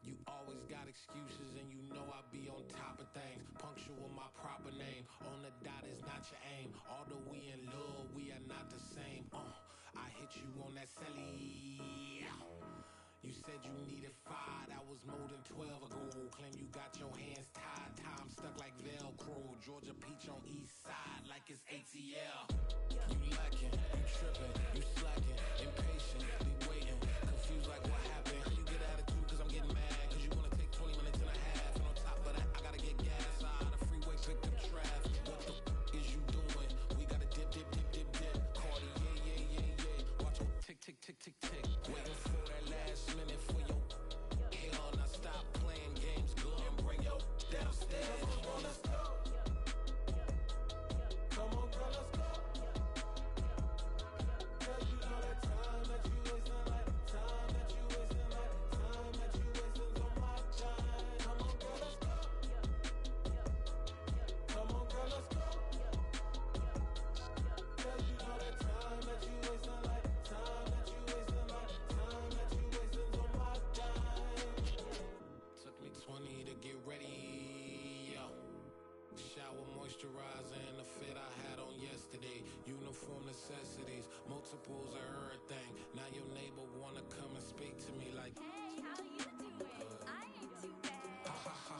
You always got excuses and you know I be on top of things. Punctual my proper name. On the dot is not your aim. Although we in love, we are not the same. I hit you on that celly. You said you needed 5, that was more than 12 ago. Claim you got your hands tied, time stuck like Velcro. Georgia Peach on east side like it's ATL. You lacking, you tripping, you slacking, impatient, be waiting, confused like what happened. You get attitude cause I'm getting mad, cause you wanna take 20 minutes and a half. And on top of that, I gotta get gas out of the freeway, pick up traffic. What the is you doing? We gotta dip. Cardi, yeah. Watch your tick. Waiting for that last minute for your hell. Now stop playing games, go and bring your downstairs. Come on, let's go. Come on, girl, let's go. Cause you know that time that you wasting, like time that you wasting, like time that you wasting on my time. Come on, girl, let's go. Come on, girl, let's go. Cause you know that time that you wasting, like time that you wasting, like time that you wasting on my time. Took me 20 to get ready, yo. Shower, moisturizer, and the fit I had on yesterday. Uniform necessities, multiples of everything. Now your neighbor wanna come and speak to me like, hey, how you doing? I ain't too bad. ha.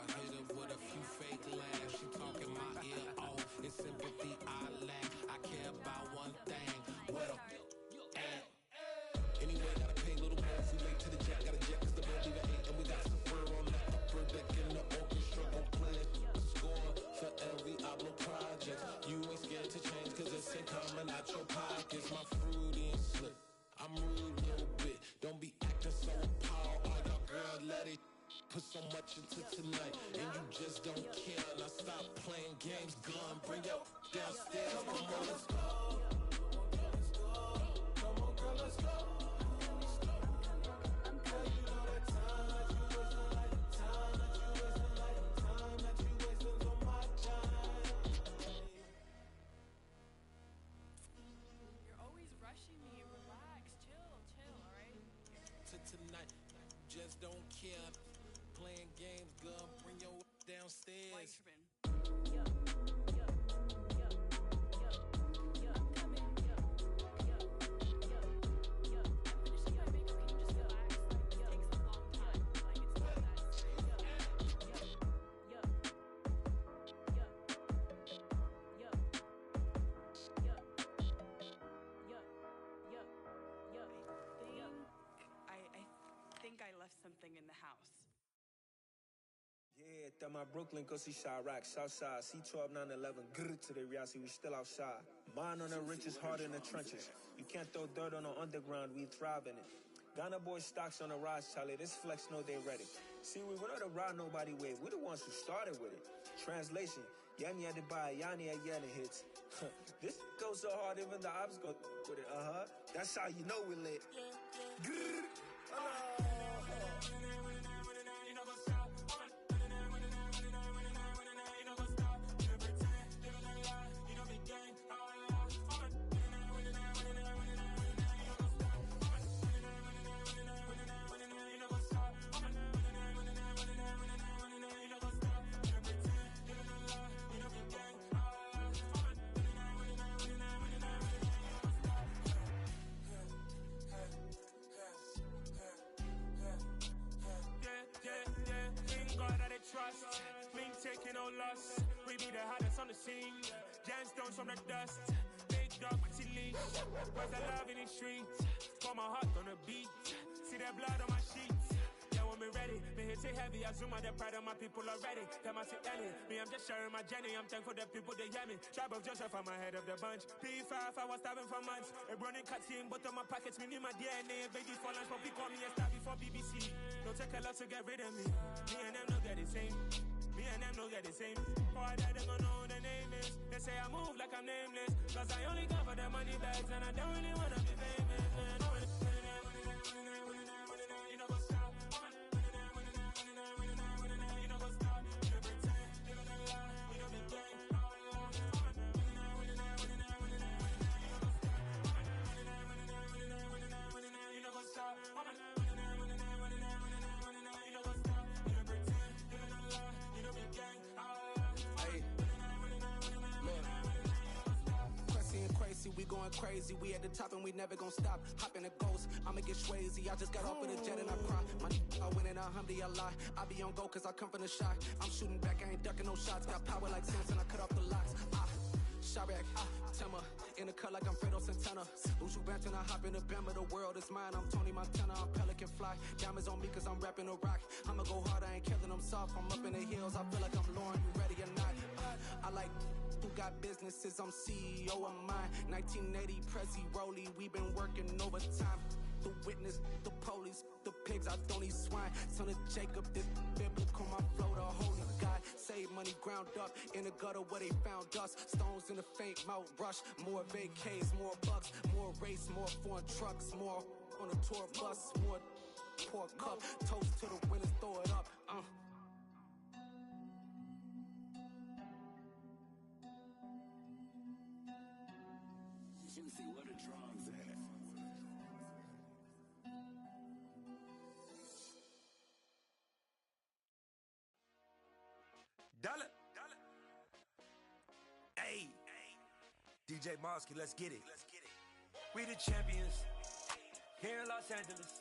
Hit her with a few fake laughs. She talking my ear off. It's sympathy I lack. I care about one thing. What a at. Anyway, gotta pay a little more if we late to the jet. Got a jet cause the bird even ate. And we got some fur on the upper deck in the orchestra. Gon' play a score for every album project. You ain't scared to change cause it's ain't coming out your pockets. My fruity and slick. I'm rude a little bit. Don't be acting so appalled. All y'all girl, let it put so much into tonight. And you just don't care. Now stop playing games. Gun, bring your downstairs. Come on, girl, let's go. Come on, girl, let's go. Girl, you know that time that you wasting, like time that you wasting, like time that you wasting on my time. You're always rushing me. Relax, chill, alright? To tonight, just don't care. Playing games, gun, bring your downstairs. Why you tripping? the house. Yeah, that my Brooklyn, go see Chirac, Southside, C12, 911, grr to the reality, we still outside. Mine on the riches, hard in the trenches. You can't throw dirt on the underground, we thrive in it. Ghana boys stocks on the rise, Charlie, this flex know they ready. See, we not the ride nobody wave, we the ones who started with it. Translation, Yanni had to buy, Yanni had Yanni hits. This goes so hard, even the ops go with it, That's how you know we lit. Grr, trust, me taking no loss. We be the hottest on the scene. Gemstones from the dust. Big dog, pretty leash. Where's the love in the streets? For my heart on the beat. See that blood on my sheets. Yeah, when me ready, me hit it heavy. I zoom out the pride of my people already. Them I see Ellie. Me, I'm just sharing my journey. I'm thankful that people they hear me. Tribe of Joseph, I'm ahead of the bunch. P5, I was starving for months. A running cut seeing both of my pockets. Me need my DNA. Baby for lunch, but call me a star before BBC. Don't take a lot to get rid of me. Me and them know that the same. Me and them know that the same. Boy, that they gonna know who the name is. They say I move like I'm nameless. Cause I only come for the money bags and I don't really wanna be famous. You know what's up? You know what's up? You pretend, you know the lie, you know the gang. You know what's up? We going crazy, we at the top and we never gonna stop. Hop in a ghost, I'ma get swayzy. I just got off of the jet and I cry. I win in alhamdulillah. I be on go cause I come from the shot. I'm shooting back, I ain't ducking no shots. Got power like Samson, I cut off the locks. Chirac, Timmer, in the cut like I'm Fredo Santana. Uju Banton, I hop in the Bama, the world is mine. I'm Tony Montana, I'm Pelican Fly. Diamonds on me cause I'm rapping a rock. I'ma go hard, I ain't killing them soft. I'm up in the hills, I feel like I'm Lauren, you ready or not? I like who got businesses, I'm CEO of mine. 1980 Prezi Rolly, we been working overtime. The witness, the police, the pigs, I don't eat swine. Son of Jacob, this biblical, my flow, the holy God. Save money ground up in the gutter where they found us. Stones in the faint mouth rush. More vacays, more bucks, more race, more foreign trucks, more on a tour bus, more pour cup. Toast to the winners, throw it up. Juicy, what a drums at. Dollar. Hey. DJ Mosky, let's get it. We the champions. Here in Los Angeles.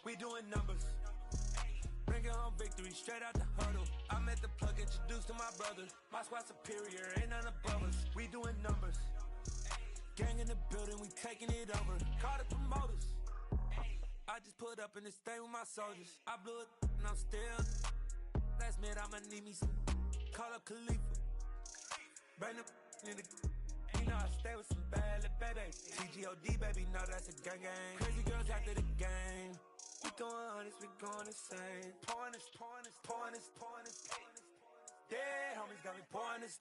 We doing numbers. Bringing home victory straight out the huddle. I'm at the plug, introduced to my brother. My squad superior, ain't none above us. We doing numbers. Gang in the building, we taking it over. Call the promoters. I just put up in this thing with my soldiers. I blew it and I'm still. Last minute I'ma need me some. Call up Khalifa. Bring them in the. You know I stay with some bad little baby. TGOD baby, know that's a gang gang. Crazy girls after the game. We going honest, we going insane. Pouring this. Dead homies got me pouring this.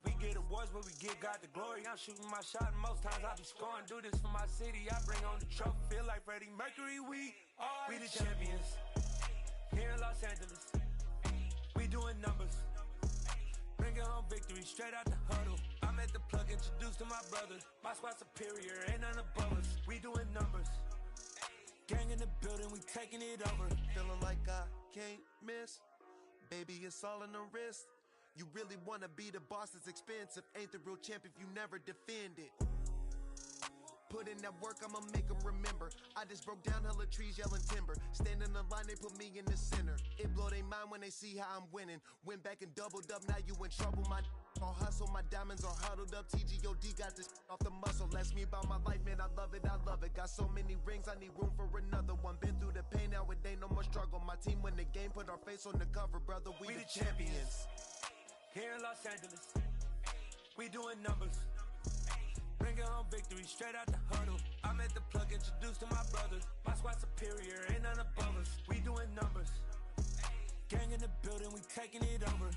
We get awards where we give God the glory. I'm shooting my shot and most times I be scoring. Do this for my city, I bring on the trophy. Feel like Freddie Mercury, we the champions. Here in Los Angeles, we doing numbers. Bringing home victory straight out the huddle. I'm at the plug, introduced to my brother. My squad superior, ain't none above us. We doing numbers. Gang in the building, we taking it over. Feeling like I can't miss. Baby, it's all in the wrist. You really wanna be the boss, it's expensive. Ain't the real champ if you never defend it. Put in that work, I'ma make them remember. I just broke down hella trees, yelling timber. Stand in the line, they put me in the center. It blow their mind when they see how I'm winning. Went back and doubled up, now you in trouble, my All hustle, my diamonds are huddled up. TGOD got this off the muscle. Ask me about my life, man, I love it, I love it. Got so many rings, I need room for another one. Been through the pain, now it ain't no more struggle. My team win the game, put our face on the cover, brother. We the champions. Here in Los Angeles, we doing numbers. Bringing home victory straight out the huddle. I'm at the plug, introduced to my brothers. My squad superior, ain't none above us. We doing numbers. Gang in the building, we taking it over.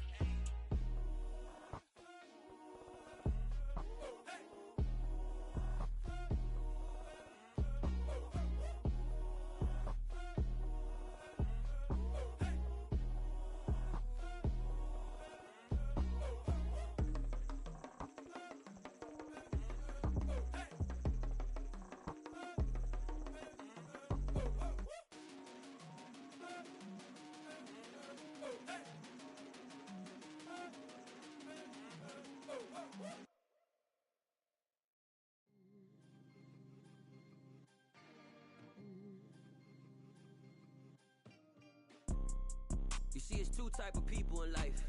You see, it's two type of people in life.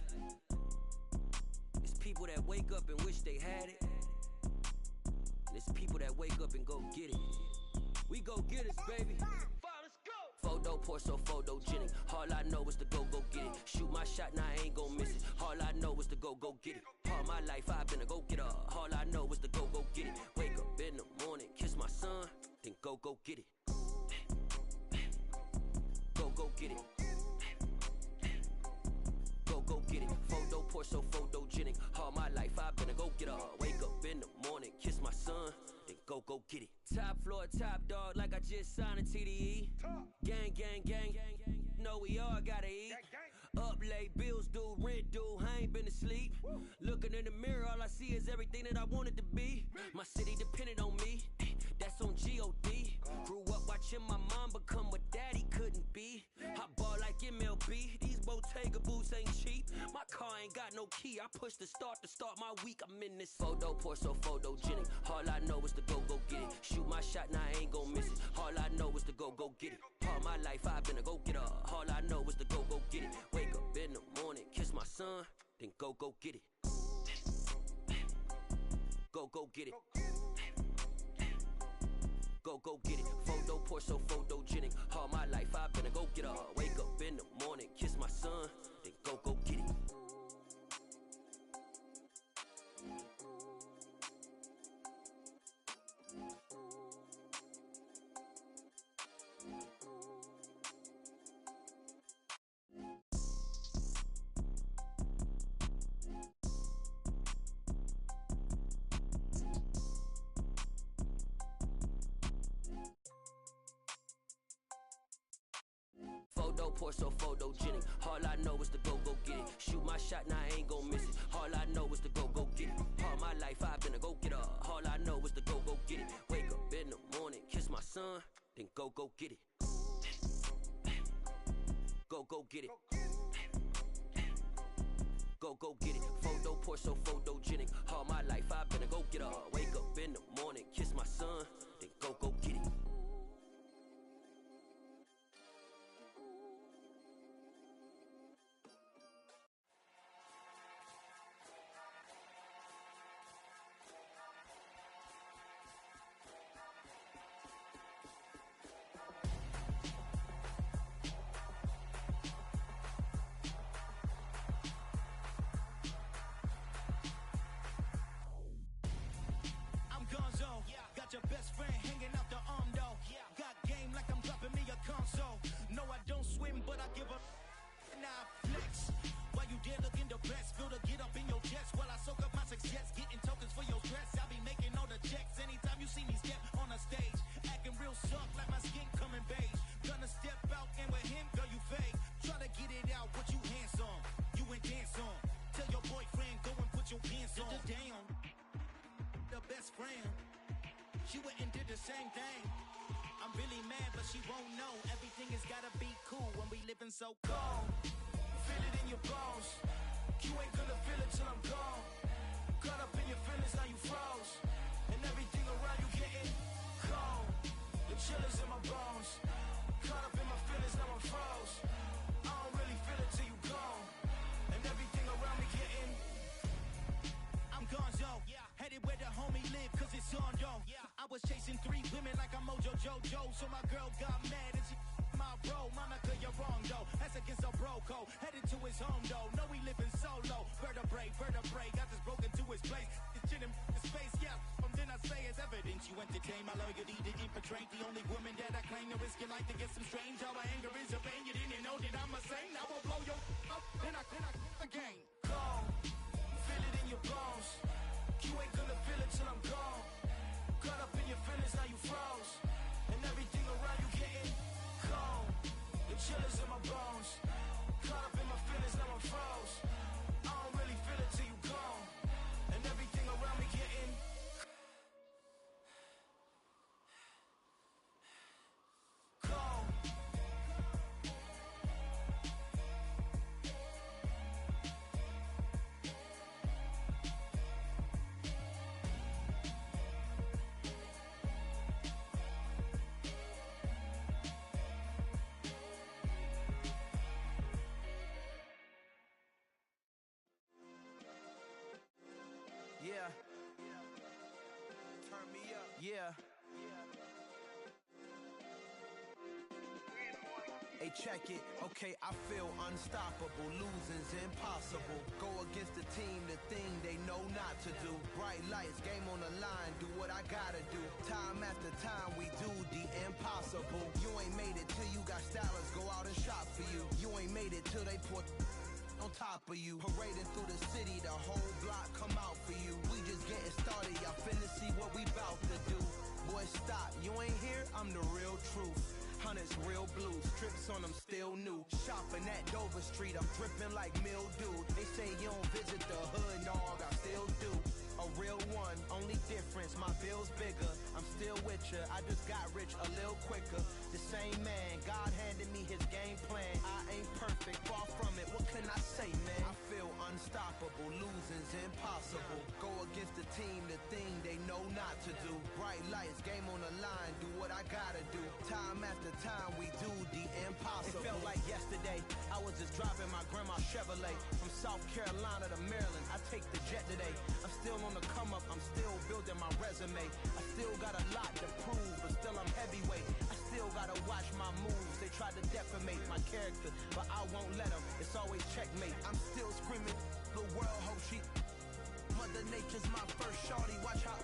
It's people that wake up and wish they had it. And it's people that wake up and go get it. We go get it, baby. Photo poor, so photogenic. All I know is to go get it. Shoot my shot, now I ain't gon' miss it. All I know is to go get it. All my life I've been a go-getter. All I know is to go get it. Wake up in the morning, kiss my son, then go get it. Go get it. Go get it. Photo poor, so photogenic. All my life I've been a go-getter. Wake up in the morning, kiss my son, then go get it. Top floor, top dog, like I just signed a TDE. Gang, gang, gang, know we all gotta eat. Up late, bills due, rent due, I ain't been asleep. Looking in the mirror, all I see is everything that I wanted to be. My city depended on me, that's on G.O.D. Grew up watching my mom become what daddy couldn't be. I ball like MLB, these Bottega boots ain't cheap. My car ain't got no key, I push the start to start my week. I'm in this photo poor, so photogenic. All I know is to go get it. Shoot my shot, now I ain't gon' miss it. All I know is to go get it. All my life I've been a go-getter. All I know is to go get it. Wake up in the morning, kiss my son, then go get it. Go get it. Go get it. Photo poor, so photogenic. All my life I've been a go-getter. Wake up in the morning, kiss my son, then go get it. Photo poor, so photogenic. All I know is to go get it. Shoot my shot, now I ain't gon' miss it. All I know is to go get it. All my life I've been a go-getter. All I know is to go get it. Wake up in the morning, kiss my son, then go get it. Go get it. Go get it. Photo poor, so photogenic. All my life I've been a go-getter. Wake up in the morning, kiss my son, then go get it. Got your best friend hanging out the arm though. Got game like I'm dropping me a console. No, I don't swim, but I give a now I flex. While you there looking the best, feel the get up in your chest while I soak up my success, getting tokens for your dress. I be making all the checks anytime you see me step on a stage, acting real soft like my skin coming beige. Gonna step out and with him, girl, you fake. Try to get it out, what you handsome, you ain't dance on. Tell your boyfriend go and put your pants on. Damn, the best friend. She went and did the same thing. I'm really mad, but she won't know. Everything has gotta be cool when we living so cold. Feel it in your bones. You ain't gonna feel it till I'm gone. Caught up in your feelings, now you froze. And everything around you getting cold. The chill is in my bones. Caught up in my feelings, now I'm froze. I don't really feel it till you gone. And everything around me getting you entertain my loyalty to infiltrate. The only woman that I claim to risk your life to get some strange. All my anger is a pain. You didn't know that I'm a saint. I will blow your up, then I again. Gone, feel it in your bones. You ain't gonna feel it till I'm gone. Caught up in your feelings, now you froze. And everything around you getting cold. The chillers in my bones. Caught up in my feelings, now I'm froze. I don't really feel it till you gone. And everything around me getting cold. Yeah. Turn me up. Yeah. Hey, check it. Okay, I feel unstoppable. Losing's impossible. Go against the team, the thing they know not to do. Bright lights, game on the line. Do what I gotta do. Time after time, we do the impossible. You ain't made it till you got stylists go out and shop for you. You ain't made it till they put on top of you. Parading through the city, the whole block come out for you. We just getting started, y'all finna see what we bout to do. Boy, stop, you ain't here, I'm the real truth. Hunters, real blues, strips on them still new. Shopping at Dover Street, I'm dripping like mildew. They say you don't visit the hood, dog, I still do. A real one, only difference, my bill's bigger. I'm still with ya, I just got rich a little quicker. The same man, God handed me his game plan. I ain't perfect, far from it, what can I say, man? I feel unstoppable, losing's impossible. Go against the team, the thing they know not to do. Bright lights, game on the line, do what I gotta do. Time after time, we do the impossible. It felt like yesterday, I was just driving my grandma's Chevrolet. From South Carolina to Maryland, I take the jet today. I'm still on the come up, I'm still building my resume. I still got a lot to prove, but still I'm heavyweight. I still gotta watch my moves. They tried to defamate my character, but I won't let them. It's always checkmate. I'm still screaming, the world hope she. Mother Nature's my first shorty. Watch how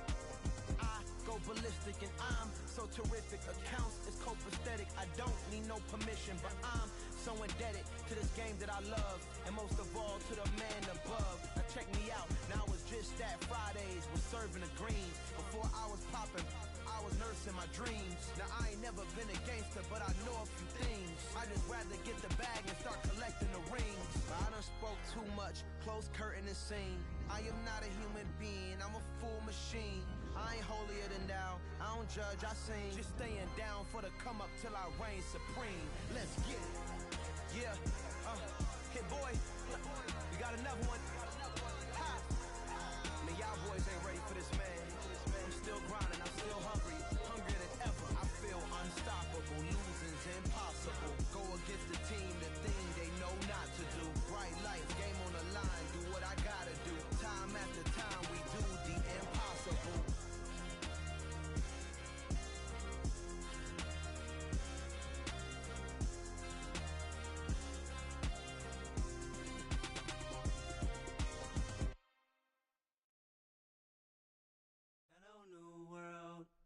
I go ballistic, and I'm so terrific. Accounts is copacetic. I don't need no permission, but I'm so indebted to this game that I love, and most of all to the man above. Now check me out. Now it's just that Fridays was serving the greens. Before I was popping, I was nursing my dreams. Now I ain't never been a gangster, but I know a few things. I just rather get the bag and start collecting the rings. I done spoke too much, close curtain and scene. I am not a human being, I'm a full machine. I ain't holier than thou, I don't judge, I sing. Just staying down for the come up till I reign supreme. Let's get it. Yeah, hit boy, we got another one. Ha! Man, y'all boys ain't ready for this, man. I'm still grinding, I'm still hungry, hungrier than ever. I feel unstoppable, losing's impossible. Go against the team, the thing they know not to do. Bright lights, game on the line, do what I gotta do. Time after time, we do the impossible.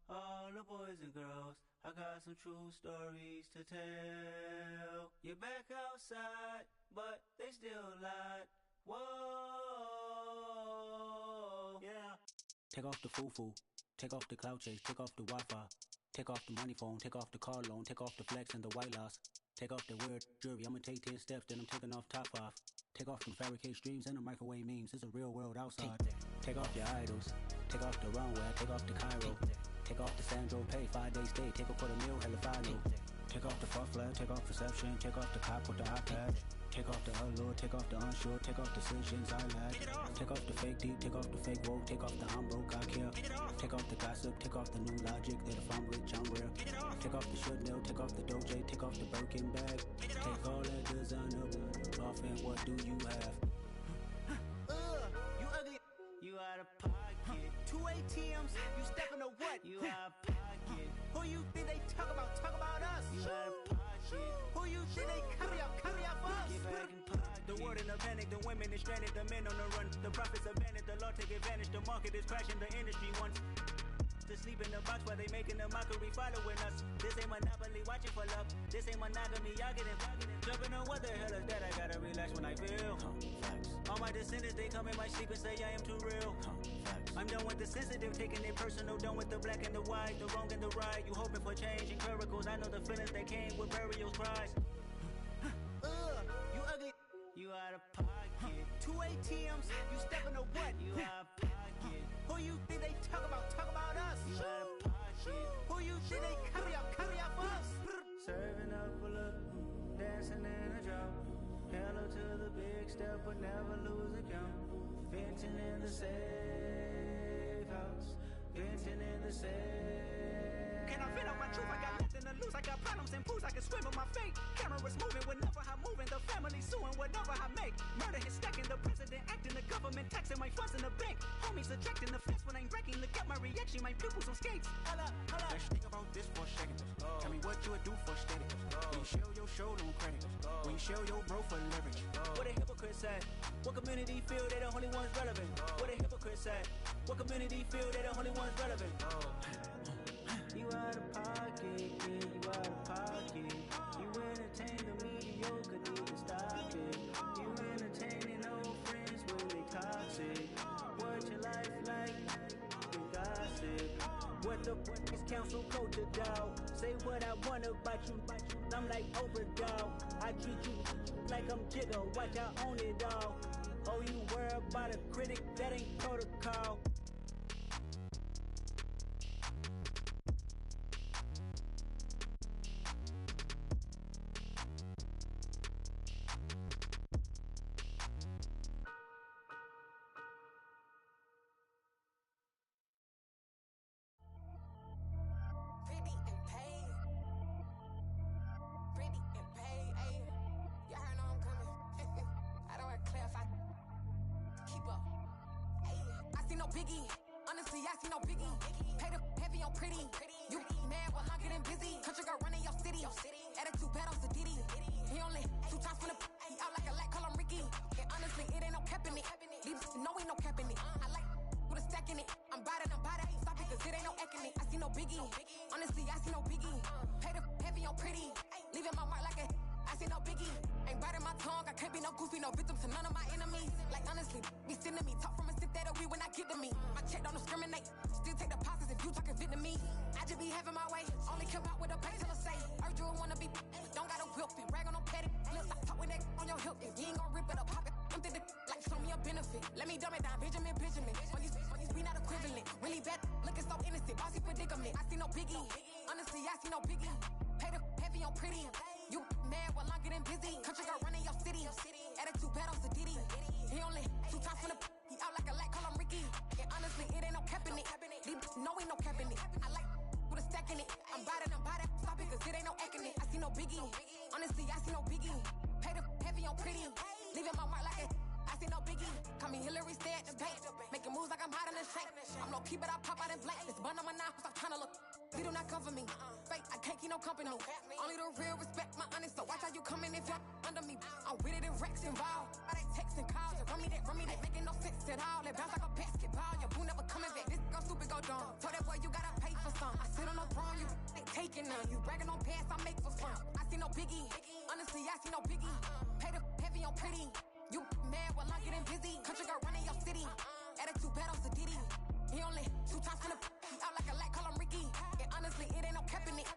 All the boys and girls, I got some true stories to tell. You're back outside, but they still lied. Whoa, yeah. Take off the foo-foo, take off the cloud chase, take off the Wi-Fi, take off the money phone, take off the car loan, take off the flex and the white loss, take off the weird jewelry. I'ma take 10 steps, then I'm taking off top off. Take off them fabricate streams and the microwave memes. It's a real world outside. Take off your idols, take off the runway, take off the Cairo. Take off the Sandro Pay, 5-day stay, take a quarter meal, hella follow. Take off the fuck flag, take off perception, take off the cop with the iPad. Take off the allure, take off the unsure, take off decisions I lack. Take off the fake deep, take off the fake woke, take off the I'm broke, I care. Take off the gossip, take off the new logic that if I'm rich, I'm real. Take off the Chanel, take off the Doja, take off the Birkin bag. Take all that designer off and what do you have? You ugly, you out of pocket. 2 ATMs, you stepping to what? You out of pocket. Who you think they talk about? Talk about us. You out of pocket. Who you think they carry up for us? Get back in pocket. The world in a panic, the women is stranded, the men on the run. The profits abandoned, the law take advantage, the market is crashing, the industry wants. to sleep in the box while they making a mockery following us. This ain't Monopoly, watching for love. This ain't monogamy, y'all getting jumping on what the hell is that? I gotta relax when I feel. All my descendants, they come in my sleep and say I am too real. I'm done with the sensitive, taking it personal. Done with the black and the white, the wrong and the right. You hoping for change and miracles. I know the feelings that came with burial cries. You ugly. You out of pocket. 2 ATMs, you stepping to what? You out of pocket. Who you think they talk about? Talk about us. You out of pocket. Who you think they carry out for us? Serving up a look, dancing in a drop. Hello to the big step, but never lose a count. Venting in the safe house. Venting in the safe. Can I vent out my truth? I got nothing to lose. I got problems and pools. I can swim with my fate. Cameras moving whenever I'm moving. The family suing whatever I make. Murder is stacking. The president acting. The government taxing my funds in the bank. Homies subtracting the fence when I'm breaking. Look at my reaction. My pupils on skates. Hold up. Let's think about this for a second. Tell me what you would do for status. When you show your show, no credit. When you show your bro for leverage. What a hypocrite said. What community feel they the only ones relevant? What a hypocrite said. What community feel they the only ones relevant? You out of pocket, yeah, you out of pocket. You entertain the mediocre, need to stop it. You entertaining old friends when they toxic. What your life like? You gossip. What the fuck is council code to doubt? Say what I want about you. I'm like overdog. I treat you like I'm Jigga. Watch I own it all. Oh, you worry about a critic? That ain't protocol. Biggie, honestly, I see no biggie. Pay the heavy on pretty. You mad while I'm getting busy. Country girl running your city. Attitude bad on Diddy. He only 2 times from the he out like a light, call him Ricky. And honestly, it ain't no cap in it. These no ain't no cap in it. I like with a stack in it. I'm bad it. Stop it, cause it ain't no acting it. I see no biggie. Honestly, I see no biggie. Pay the heavy on pretty. Leaving my mark like a I see no biggie. Ain't biting my tongue. I can't be no goofy, no victim to none of my enemies. Like honestly, be sending me talk from a sip that'll be when I get to me. My check don't discriminate. Still take deposits if you talking Vietnamese. I just be having my way. Only come out with a painkiller say. Urge you wanna be, don't gotta whip it. Brag on no petty. Look, I talk with that on your hip. If you ain't gon' rip it up, pop it. I'm the like show me a benefit. Let me dumb it down, Benjamin. When these we not equivalent. Really bad, looking so innocent. Bossy predicament. I see no biggie. Honestly, I see no biggie. Pay the heavy on pretty. You mad while I'm getting busy. Country girl running your city. Attitude bad on Diddy. He only 2 times from the he out like a light, call him Ricky. And honestly, it ain't no cap in it. No ain't no cap in it. I like with a stack in it. I'm bad it. Stop it, cause it ain't no acting it. I see no biggie. Honestly, I see no biggie. Pay the heavy on pretty. Leaving my mark like it. I see no biggie. Call me Hillary, stay at the bank. Making moves like I'm hiding in shape. I'm low key, but I pop out in blank. This bun on my knife, stop trying to look. They do not come for me. Fake, I can't keep no company. Only the real respect my honest. So watch how you coming if you're under me. I'm with it and Rex involved. I they text and calls. Run me that, making no sense at all. They bounce like a basketball. Your boo never coming back. This go stupid, go dumb. Told that boy you gotta pay for some. I sit on the throne, you they taking none. You bragging on past, I make for fun. I see no biggie. Honestly, I see no biggie. Pay the heavy on pretty. You mad while I'm getting busy. Country girl running your city. Attitude bad on Diddy. He only 2 times from the he out like a light, call him Ricky. And honestly, it ain't no cap in it.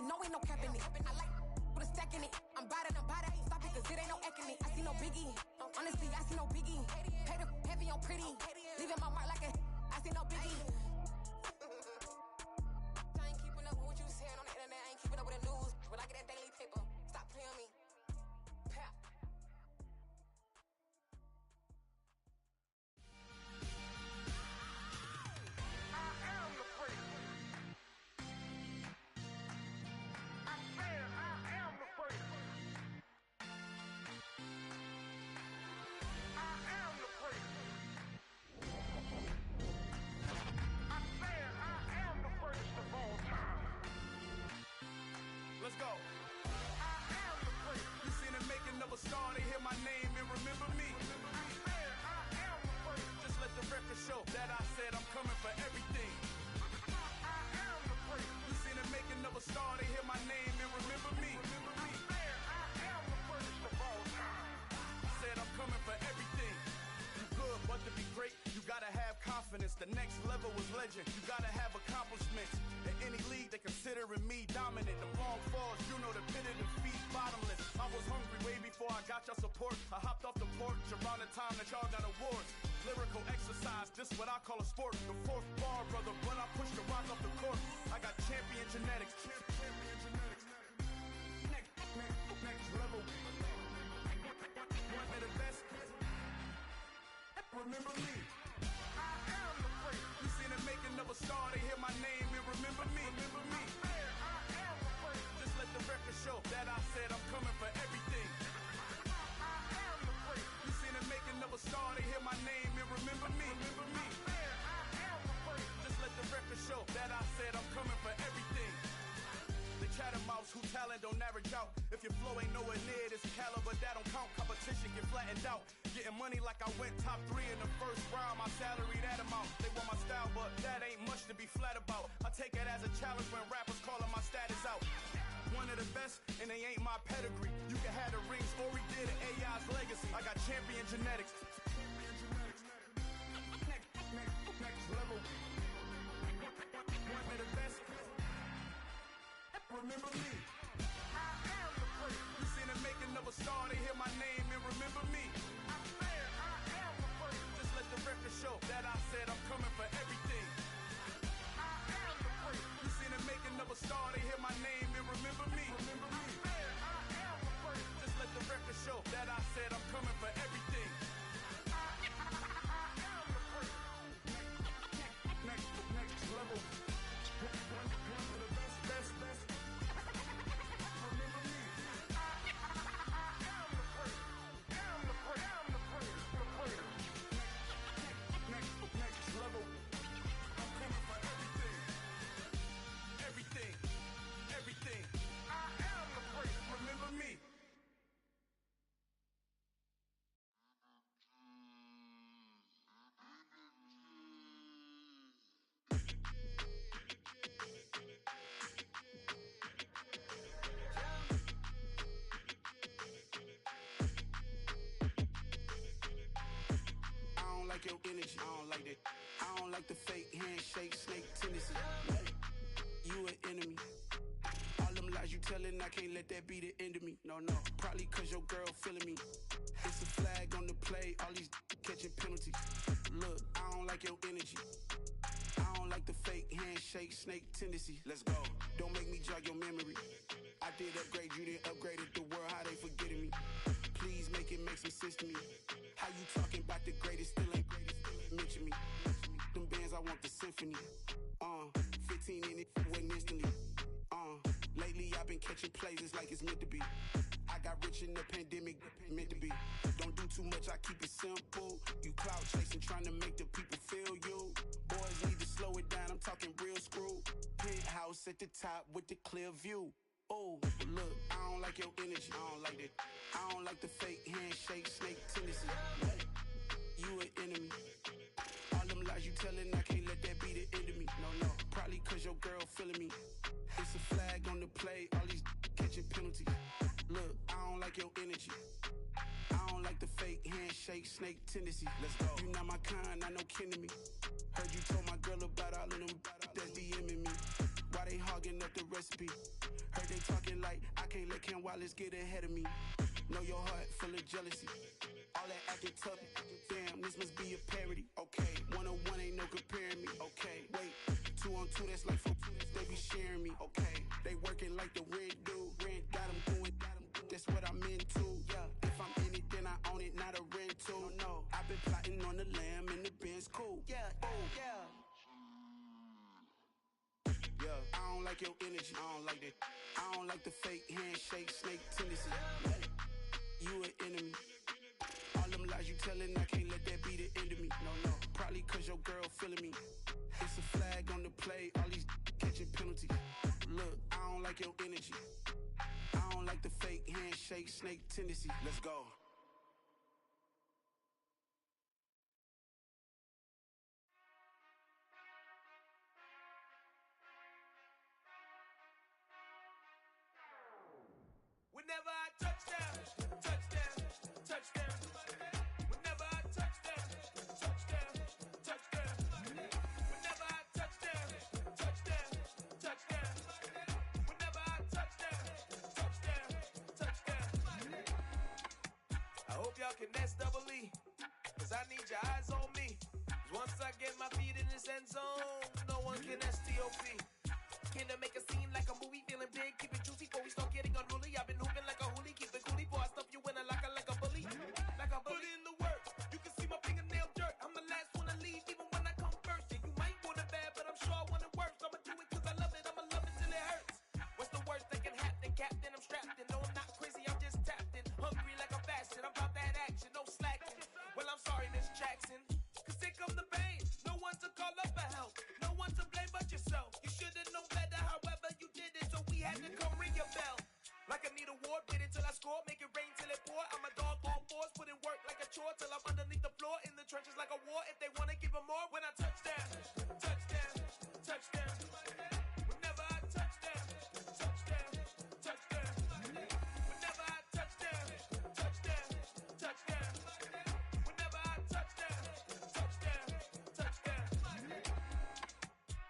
No ain't no cap in it. I like with a stack in it. I'm bad it. Stop it, cause it ain't no acting it. I see no biggie. Honestly, I see no biggie. Pay the heavy on pretty. Leaving my mark like a I see no biggie. I ain't keeping up with what you saying on the internet. I ain't keeping up with the news. When I get that daily paper, stop playing me. Pap. The next level was legend. You gotta have accomplishments. In any league, they considering me dominant. The long falls, you know the pit of defeat, bottomless. I was hungry way before I got your support. I hopped off the porch around the time that y'all got awards. Lyrical exercise, this what I call a sport. The fourth bar, brother, when I push the rock off the court. I got champion genetics. Next level. One of the best. Remember me. I am the great. You seen the making of a star, they hear my name and remember me. Remember me. I am the great. Just let the record show that I said I'm coming for everything. I am the great. You seen the making of a star, they hear my name and remember me. Remember me. I am the great. Just let the record show that I said I'm coming for everything. The chattermouse who talent don't average out. If your flow ain't nowhere near this caliber, that don't count. Competition get flattened out. Getting money like I went top 3 in the first round. My salary that amount. They want my style, but that ain't much to be flat about. I take it as a challenge when rappers calling my status out. One of the best, and they ain't my pedigree. You can have the rings, or we did it, AI's legacy. I got champion genetics. Next level. One of the best. Remember me. I am the great. You seen the making of a star, they hear my name and remember me. I am the great. Just let the record show that I said I'm coming for everything. I am the great. You seen the making of a star, they hear my name and remember me. Remember me. I am the great. Just let the record show that I said I'm coming for everything. I am the great. Next level. One of the best. Remember me. I am the great. Am the great. Next level. I'm coming for everything. Everything. I am the great. Remember me. I don't like your energy. I don't like that. I don't like the fake handshake, snake tendency. You an enemy. All them lies you telling, I can't let that be the end of me. No. Probably cause your girl feeling me. It's a flag on the play, all these catching penalties. Look, I don't like your energy. I don't like the fake handshake, snake tendency. Let's go. Don't make me jog your memory. I did upgrade, you didn't upgrade it. The world, how they forgetting me. Please make it make some sense to me. How you talking about the greatest, still ain't mention me. Them bands, I want the symphony. 15 in it, wasn't instantly. Lately I've been catching plays, it's like it's meant to be. I got rich in the pandemic, meant to be. Don't do too much, I keep it simple. You clout chasing, trying to make the people feel you. Boys need to slow it down, I'm talking real screw. Penthouse at the top with the clear view. Oh, look, I don't like your energy. I don't like that. I don't like the fake handshake, snake tendency. You an enemy. All them lies you telling, I can't let that be the end of me. No. Probably cause your girl feeling me. It's a flag on the play, all these catching penalties. Look, I don't like your energy. I don't like the fake handshake, snake tendency. Let's go. You not my kind, I know kin to me. Heard you told my girl about all of them that's DMing me. Why they hogging up the recipe? Heard they talking like I can't let Ken Wallace get ahead of me. Know your heart full of jealousy. All that acting tough, damn, this must be a parody. Okay, 1-on-1 ain't no comparing me. Okay, wait, 2-on-2 that's like 4, they be sharing me. Okay, they working like the rent do. Rent got them going, that's what I'm into. Yeah, if I'm in it, then I own it, not a rental. No, I've been plotting on the lamb and the Benz cool. Yeah, yeah. I don't like your energy. I don't like that. I don't like the fake handshake, snake tendency. You an enemy. All them lies you telling, I can't let that be the end of me. No. Probably cause your girl feeling me. It's a flag on the play, all these catching penalties. Look, I don't like your energy. I don't like the fake handshake, snake tendency. Let's go. Whenever I touch down. Whenever I touch down. y'all can SEE. Cause I need your eyes on me. Cause once I get my feet in this end zone, no one can STOP. Can I make a scene like a movie? Feeling big, keep it juicy before we start getting unruly. I've been hooping like a hoolie, keep it coolie before I stuff you in a locker like a bully. Like a bully. Put in the work, you can see my fingernail dirt. I'm the last one to leave, even when I come first. Yeah, you might want it bad, but I'm sure I want it worse. I'ma do it cause I love it, I'ma love it till it hurts. What's the worst that can happen, Captain? I'm strapped in, no I'm not crazy, I'm just tapped in. Hungry like I'm fasting, I'm about that action, no slacking. Well, I'm sorry, Miss Jackson, cause here come the pain. No one to call up for help, no one to blame but yourself. You should've known better, however you did it, so we had to come ring your bell. Like I need a award, wait until I score, make it rain till it pour. I'm a dog on force, put in work like a chore till I'm underneath the floor, in the trenches like a war. If they wanna give them more, when I touch down, touchdown, touchdown. Whenever I touch down, touchdown, touchdown. Whenever I touch down, touchdown, touchdown. Whenever I touch down, touchdown, touchdown.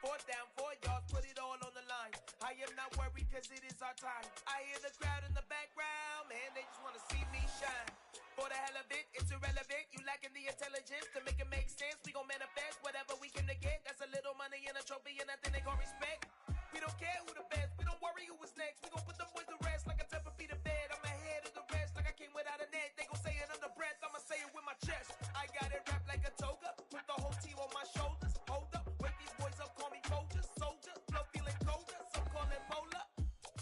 4th down, 4 yards, put it all on the line. I am not worried cause it is our time. I hear the crowd in the background, man, they just wanna see me shine. For the hell of it, it's irrelevant. You lacking the intelligence to make it make sense. We gon' manifest whatever we came to get. That's a little money and a trophy and nothing they call respect. We don't care who the best, we don't worry who was next. We gon' put them boys to rest like a 10 feet of bed. I'm ahead of the rest like I came without a net. They gon' say it under breath, I'ma say it with my chest. I got it wrapped like a toga, put the whole team on my shoulders. Hold up, wake these boys up, call me Folger, soldier. Flow feeling colder, some call it polar.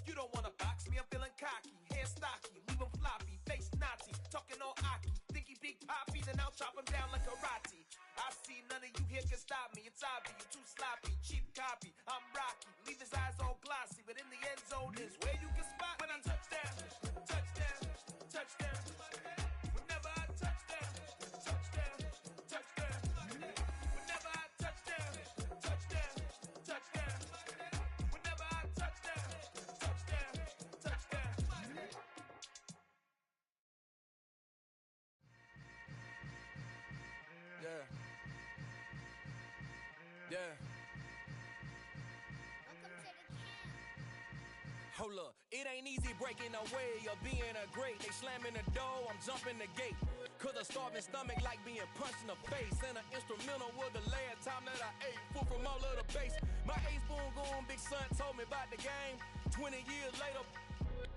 You don't wanna box me, I'm feeling cocky. Hair stocky, leave him floppy, face naughty. Talking all aki, think he big poppy, then I'll chop him down like karate. I see none of you here can stop me. It's obvious, you too sloppy, cheap copy. I'm Rocky, leave his eyes all glossy, but in the end zone is where you can spot when I touchdown, touchdown, touchdown. Whenever I touchdown, touchdown, touchdown. Whenever I touchdown, touchdown, touchdown. Whenever I touchdown, touchdown, touchdown. Yeah. Yeah. Hold up, it ain't easy breaking away or being a great. They slamming the door, I'm jumping the gate. Cause a starving stomach like being punched in the face. And an instrumental was the last time that I ate food from all of the base. My ace boom goon big son told me about the game. 20 years later,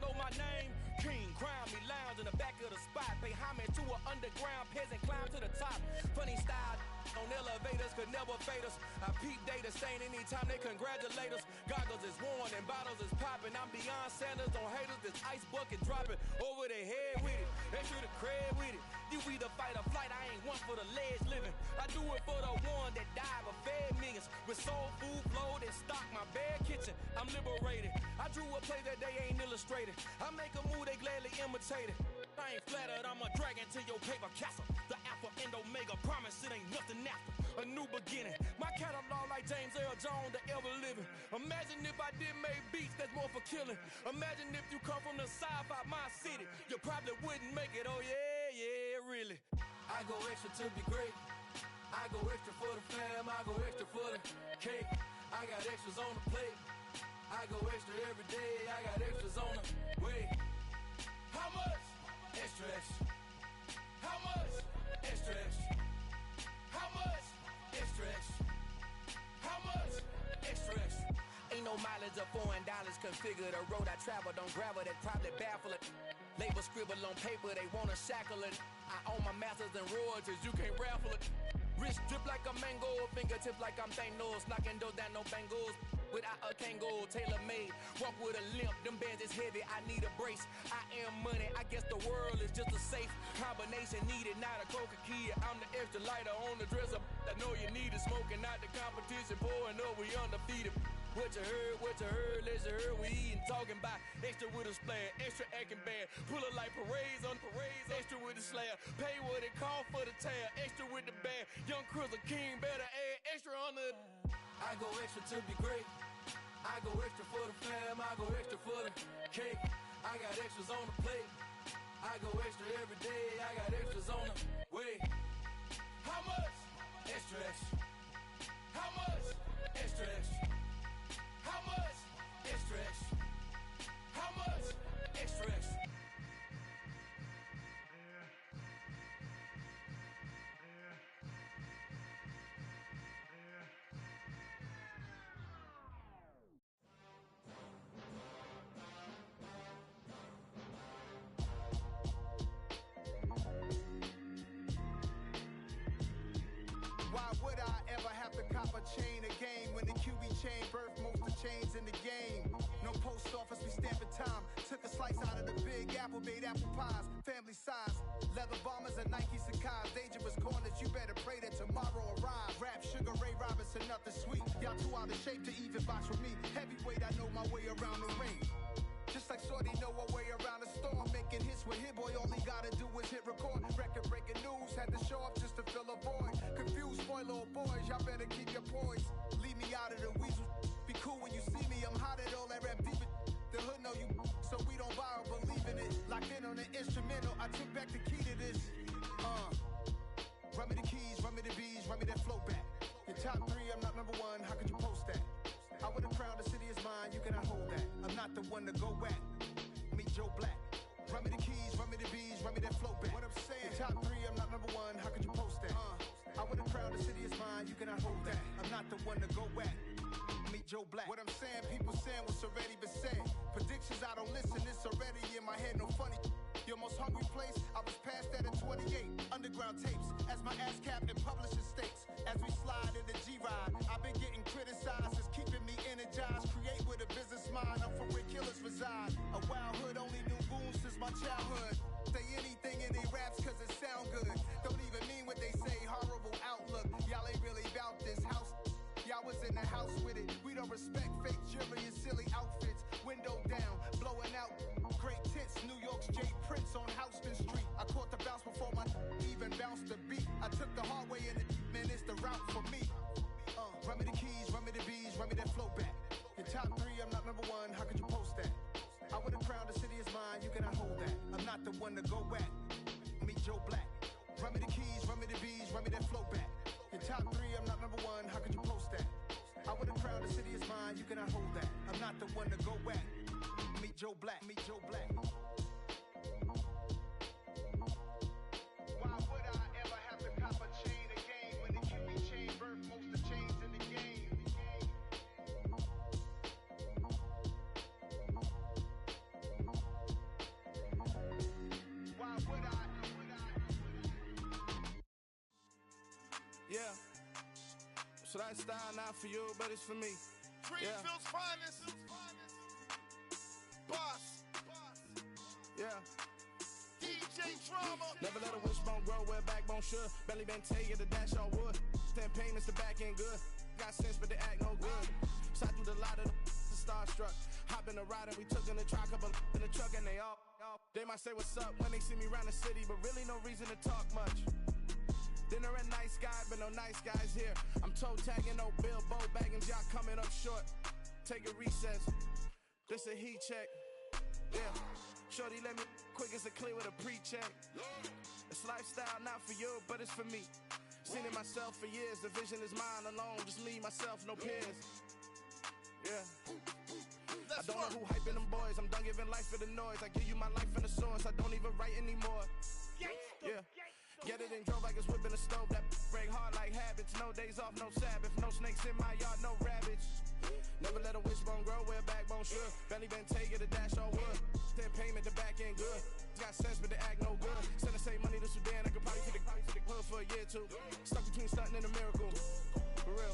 know my name. King, crown me, lounge in the back of the spot. Pay homage to an underground peasant, climb to the top. Funny style on elevators could never fade us. I peep data stain anytime they congratulate us. Goggles is worn and bottles is popping. I'm beyond Sanders on haters. This ice bucket dropping over their head with it. They should have cred with it. You either fight or flight. I ain't one for the ledge living. I do it for the one that died but fed millions. With soul food flowed and stock my bare kitchen. I'm liberated. I drew a play that they ain't illustrated. I make a move they gladly imitated. I ain't flattered, I'm a dragon to your paper castle. The alpha and omega, promise it ain't nothing after. A new beginning, my catalog like James Earl Jones, the ever living. Imagine if I did make beats that's more for killing. Imagine if you come from the south out my city. You probably wouldn't make it, oh yeah, yeah, really. I go extra to be great. I go extra for the fam, I go extra for the cake. I got extras on the plate. I go extra every day, I got extras on the way. How much? Extra, extra. How much? Extra, extra. How much? Extra, extra. How much? Extra, extra. Ain't no mileage of $4 configure the road I travel. Don't gravel that probably baffle it. Label scribble on paper, they wanna shackle it. I own my masters and royalties, you can't raffle it. Wrist drip like a mango, fingertip like I'm Thanos. Knocking doors down, no bangles. Without a Kango, tailor-made. Walk with a limp, them bands is heavy, I need a brace. I am money, I guess the world is just a safe combination needed, not a coca key. I'm the extra lighter on the dresser. I know you need it, smoking out the competition, pouring up, we undefeated. What you heard, let's hear we eatin', talking about extra with a splash, extra acting bad, pull it like parades on parades, extra with the slab, pay what it cost for the tab, extra with the band, young Chris a king, better add extra on the. I go extra to be great. I go extra for the fam, I go extra for the cake. I got extras on the plate. I go extra every day, I got extras on the way. How much? Extra, extra. How much? Extra, extra. How much? Extra, extra. How much? Extra, extra. cop a chain of game. When the QB chain birthed most of the chains in the game. No post office, we stamping time. Took a slice out of the big apple, made apple pies. Family size, leather bombers and Nike Sacai's. Dangerous corners, you better pray that tomorrow arrives. Rap, Sugar Ray Robinson, nothing sweet. Y'all too out of shape to even box with me. Heavyweight, I know my way around the ring. Just like Shorty know her way around the storm. Making hits with Hit Boy, all he gotta do is hit record. Record breaking news, had to show up just to fill a void. Confused boy, little boys, y'all better keep your poise. Leave me out of the weasel. Be cool when you see me, I'm hot at all that rap deep. The hood know you, so we don't borrow, believe in it. Locked in on the instrumental, I took back the key to this. Run me the keys, run me the bees, run me that flow back. Your top 3, I'm not number 1, how could you post that? I would've crowned the city is mine, you cannot hold that. I'm not the one to go back. Meet Joe Black. Run me the keys, run me the bees, run me that flow back. What I'm saying, your top 3, I'm not number 1, how could you post that? I would've crowned the city is mine, you cannot hold that. I'm not the one to go back. Meet Joe Black. What I'm saying, people saying what's already been said. Predictions, I don't listen, it's already in my head, no funny. Your most hungry place, I was past that at 28. Underground tapes, as my ass cap in publishing stakes. As we slide in the G-Ride, I've been getting criticized, it's keeping me energized. Create with a business mind, I'm from where killers reside. A wild hood, only knew goons since my childhood. Say anything in they raps cause it sound good. Don't even mean what they say, horrible outlook. Y'all ain't really about this house. Y'all was in the house with it. We don't respect fake jewelry and silly outfits. Window down, blowing out great tits. New York's J. Prince on Houston Street. I caught the bounce before my even bounced the beat. I took the hard way in it, man, it's the route for me. Run me the keys, run me the bees, run me that flow back. Your top 3, I'm not number 1, how could you post that? I would've crowned the city is mine, you cannot hold that. I'm not the one to go back. Meet Joe Black. Run me the keys, run me the bees, run me that flow back. Your top 3, I'm not number 1, how could you post that? I would've crowned the city is mine, you cannot hold that. I'm not the one to go back. Meet Joe Black, meet Joe Black. Why would I ever have to cop a chain again when the QB chain birthed most of the chains in the game? Why would I? Yeah. So that style not for you, but it's for me. Greenfield's finest. Boss. Yeah. DJ Drama. Never let a wishbone grow where a backbone should. Belly been take it, the dash on wood. 10 payments, the back end good. Got sense, but they act no good. Shot through the lot of the starstruck. Hop in the ride and we took in the truck, couple in the truck, and they all. They might say what's up when they see me around the city, but really no reason to talk much. Dinner at nice guy, but no nice guys here. I'm toe tagging, no Bilbo bagging, y'all coming up short. Take a recess. This a heat check. Yeah. Shorty let me quick as a clear with a pre-check. It's lifestyle not for you, but it's for me. Seen it myself for years. The vision is mine alone. Just me, myself, no peers. Yeah. I don't know who hyping them boys. I'm done giving life for the noise. I give you my life and the source. I don't even write anymore. Yeah. Get it and drove like it's whipping a stove. That break hard like habits. No days off, no Sabbath. No snakes in my yard, no rabbits. Never let a wishbone grow where a backbone should. Belly been take it, a dash on wood. 10 payment, the back end good. Got sense, but they act no good. Send the same money to Sudan. I could probably feed the hood for a year or two. Stuck between stunting and a miracle. For real.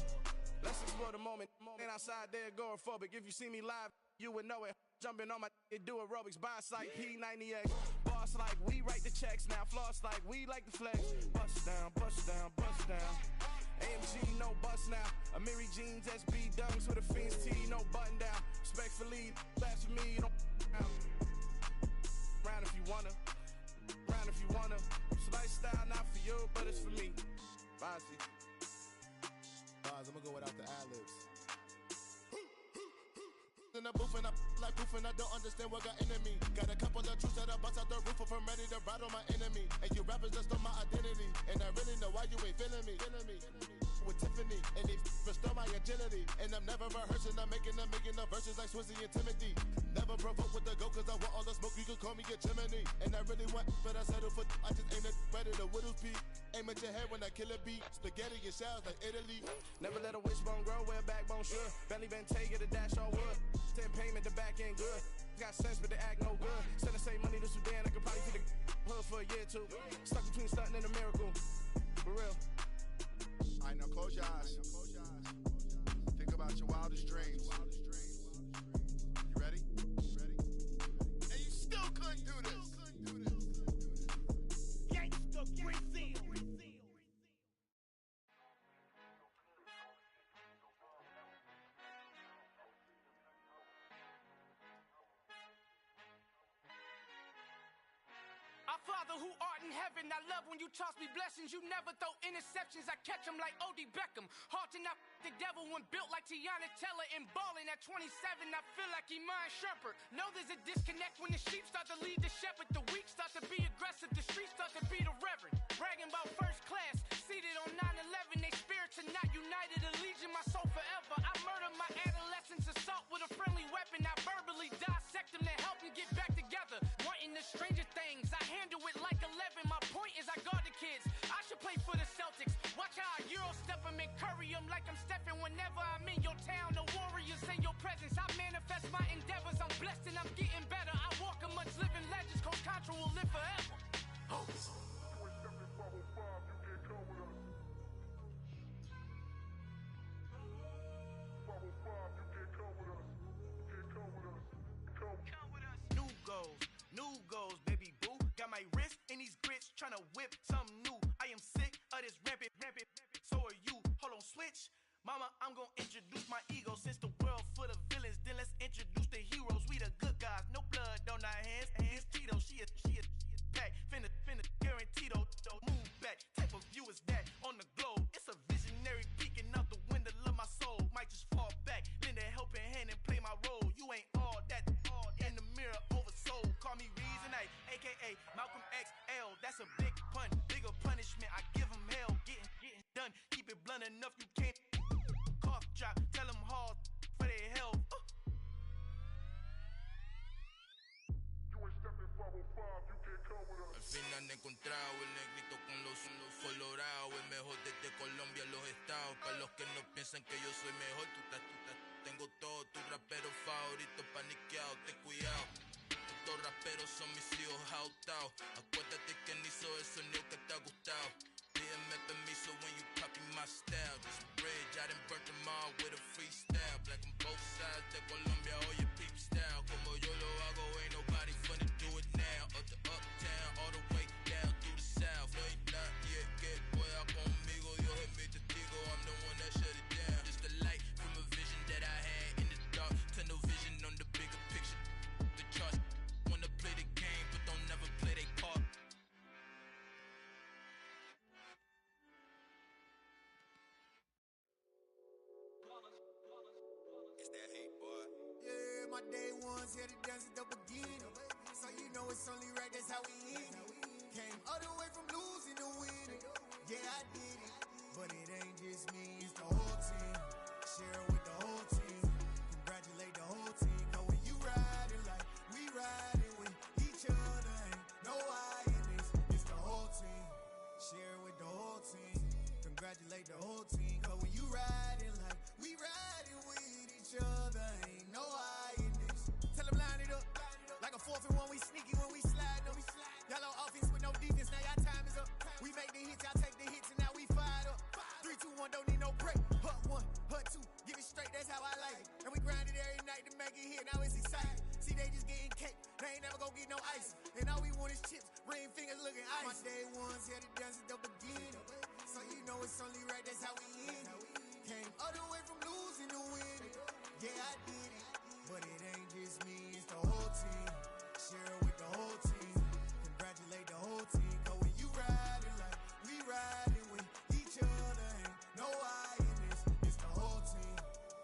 Let's explore the moment. Ain't outside there agoraphobic. If you see me live, you would know it. Jumping on my do aerobics, buy like P90X. Boss like we write the checks now. Floss like we like the flex. Bust down, bust down, bust down. AMG, no bust now. Amiri jeans, SB dunks with a Fiends T, no button down. Respectfully, that's for me, you don't round if you wanna. Round if you wanna. It's lifestyle not for you, but it's for me. Bossy. I'm gonna go without the ad-libs. In the booth and I like proof and I don't understand what got into me. Got a couple of truths that I bust out the roof if I'm ready to ride on my enemy. And you rappers just stole my identity, and I really know why you ain't feeling me. With Tiffany, and they restore my agility. And I'm never rehearsing, I'm making the verses like Swizzy and Timothy. Never provoke with the go, cause I want all the smoke, you can call me a chimney. And I really want, but I settle for, I just aim it ready to whittle peak. Aim at your head when I kill a beat. Spaghetti and shells like Italy. Never let a wishbone grow where a backbone should. Belly been take it, a dash on wood. 10 payment, the back end good. Got sense, but they act no good. Send the same money to Sudan, I could probably feed the hood for a year or two. Stuck between stunting and a miracle. For real. Alright, now close your eyes. heaven. I love when you toss me blessings. You never throw interceptions. I catch them like O.D. Beckham. Hard to not the devil when built like Tiana Teller and balling at 27. I feel like Iman Shumpert. Know there's a disconnect when the sheep start to lead the shepherd. The weak start to be aggressive. The streets start to be the reverend. Bragging about first class. Seated on 9/11. They spirits are not united. Allegiant my soul forever. I murder my adolescence. Assault with a friendly weapon. I verbally dissect them to help them get back together. Wanting the stranger things. I handle it like 11. My point is I guard the kids. I should play for the Celtics. Watch how I Euro step them and curry them like I'm Stephen. Whenever I'm in your town, the Warriors in your presence. I manifest my endeavors. I'm blessed and I'm getting better. I walk amongst living legends. Coach Contra will live forever. Oh. New goals, baby boo. Got my wrist in these grits, tryna whip something new. I am sick of this rampant. So are you. Hold on, switch. Mama, I'm gonna introduce my ego. Since the world full of villains, then let's introduce the heroes. We the good guys, no blood on our hands. Hands Tito, she is back. Finna, guaranteed. Move back. Type of view is that on the globe? It's a visionary peeking out the window of my soul. Might just fall back, lend a helping hand and play my role. You ain't all that. In the mirror, oversold. Call me Reason A, aka Malcolm XL. That's a big pun, bigger punishment. I give him hell, getting done. Keep it blunt enough, you can't. Cough drop, tell them hard for their health. Al fin han encontrado el negrito con los colorados. El mejor desde Colombia, los estados. Para los que no piensan que yo soy mejor, tengo todo, tus raperos favoritos paniqueados, ten cuidado. Estos raperos son mis hijos jautados. Acuérdate que ni hizo el sonido que te ha gustado. Pídeme permiso when you copy my style. This bridge, I done burnt them all with a freestyle. Black on both sides de Colombia, oye peep style. Como yo lo hago, ain't nobody finna do it now. Up to uptown, all the way down through the south. No hay nadie que pueda conmigo, Dios es mi testigo. I'm the one that shut it down. Just the light from a vision that I had in the dark. Tunnel vision on the bigger picture. The charts wanna play the game, but don't never play their part. It's that hate, boy. Yeah, my day ones here to dance at the beginning. So you know it's only right, that's how we end it. Came all the way from losing to winning. Yeah, I did it. But it ain't just me, it's the whole team. Share it with the whole team. Congratulate the whole team. Cause when you riding like we riding with each other, ain't no I in this. It's the whole team. Share it with the whole team. Congratulate the whole team. Cause when you riding like we riding with each other, ain't no I in this. Tell them line it up. Like a 4th and 1, we sneaky when we slide them. Y'all on offense with no defense, now y'all time is up. We make the hits, y'all take the hits, and now we fired up. 3, 2, 1, don't need no break. Hut 1, hut 2, give it straight, that's how I like it. And we grind it every night to make it hit, now it's exciting. See, they just getting cake, they ain't never gonna get no ice. And all we want is chips, ring fingers looking ice. My day ones here to dance at the beginning. So you know it's only right, that's how we end it. Came all the way from losing to winning. Yeah, I did it. But it ain't just me, it's the whole team. Share it with the whole team. Congratulate the whole team. Cause when you riding like we riding with each other, ain't no I in this. It's the whole team.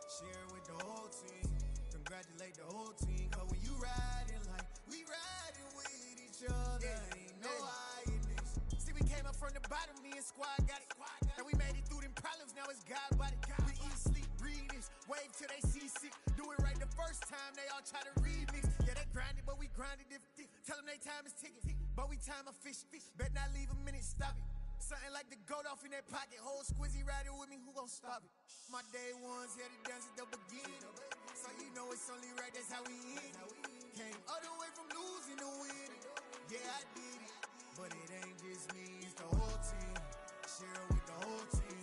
Share it with the whole team. Congratulate the whole team. Cause when you riding like we riding with each other, ain't no I in this. See, we came up from the bottom, me and squad got it. And we made it through them problems, now it's God body. We eat, sleep, breathe this. Wave till they see sick. Do it right the first time, they all try to remix. Yeah, they grinded, but we grinded different. Tell them they time is ticking, but we time a fish. Bet not leave a minute, stop it. Something like the goat off in that pocket. Whole squizzy riding with me, who gon' stop it? My day ones here to dance at the beginning. So you know it's only right, that's how we end it. Came all the way from losing to winning. Yeah, I did it. But it ain't just me, it's the whole team. Share it with the whole team.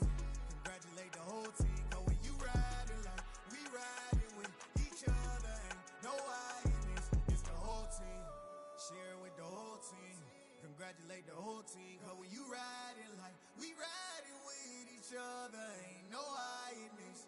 Congratulate the whole team. Cause when you riding like we riding with each other, ain't no I in this. It's the whole team. Share it with the whole team. Congratulate the whole team. Cause when you riding like we riding with each other, ain't no I in this.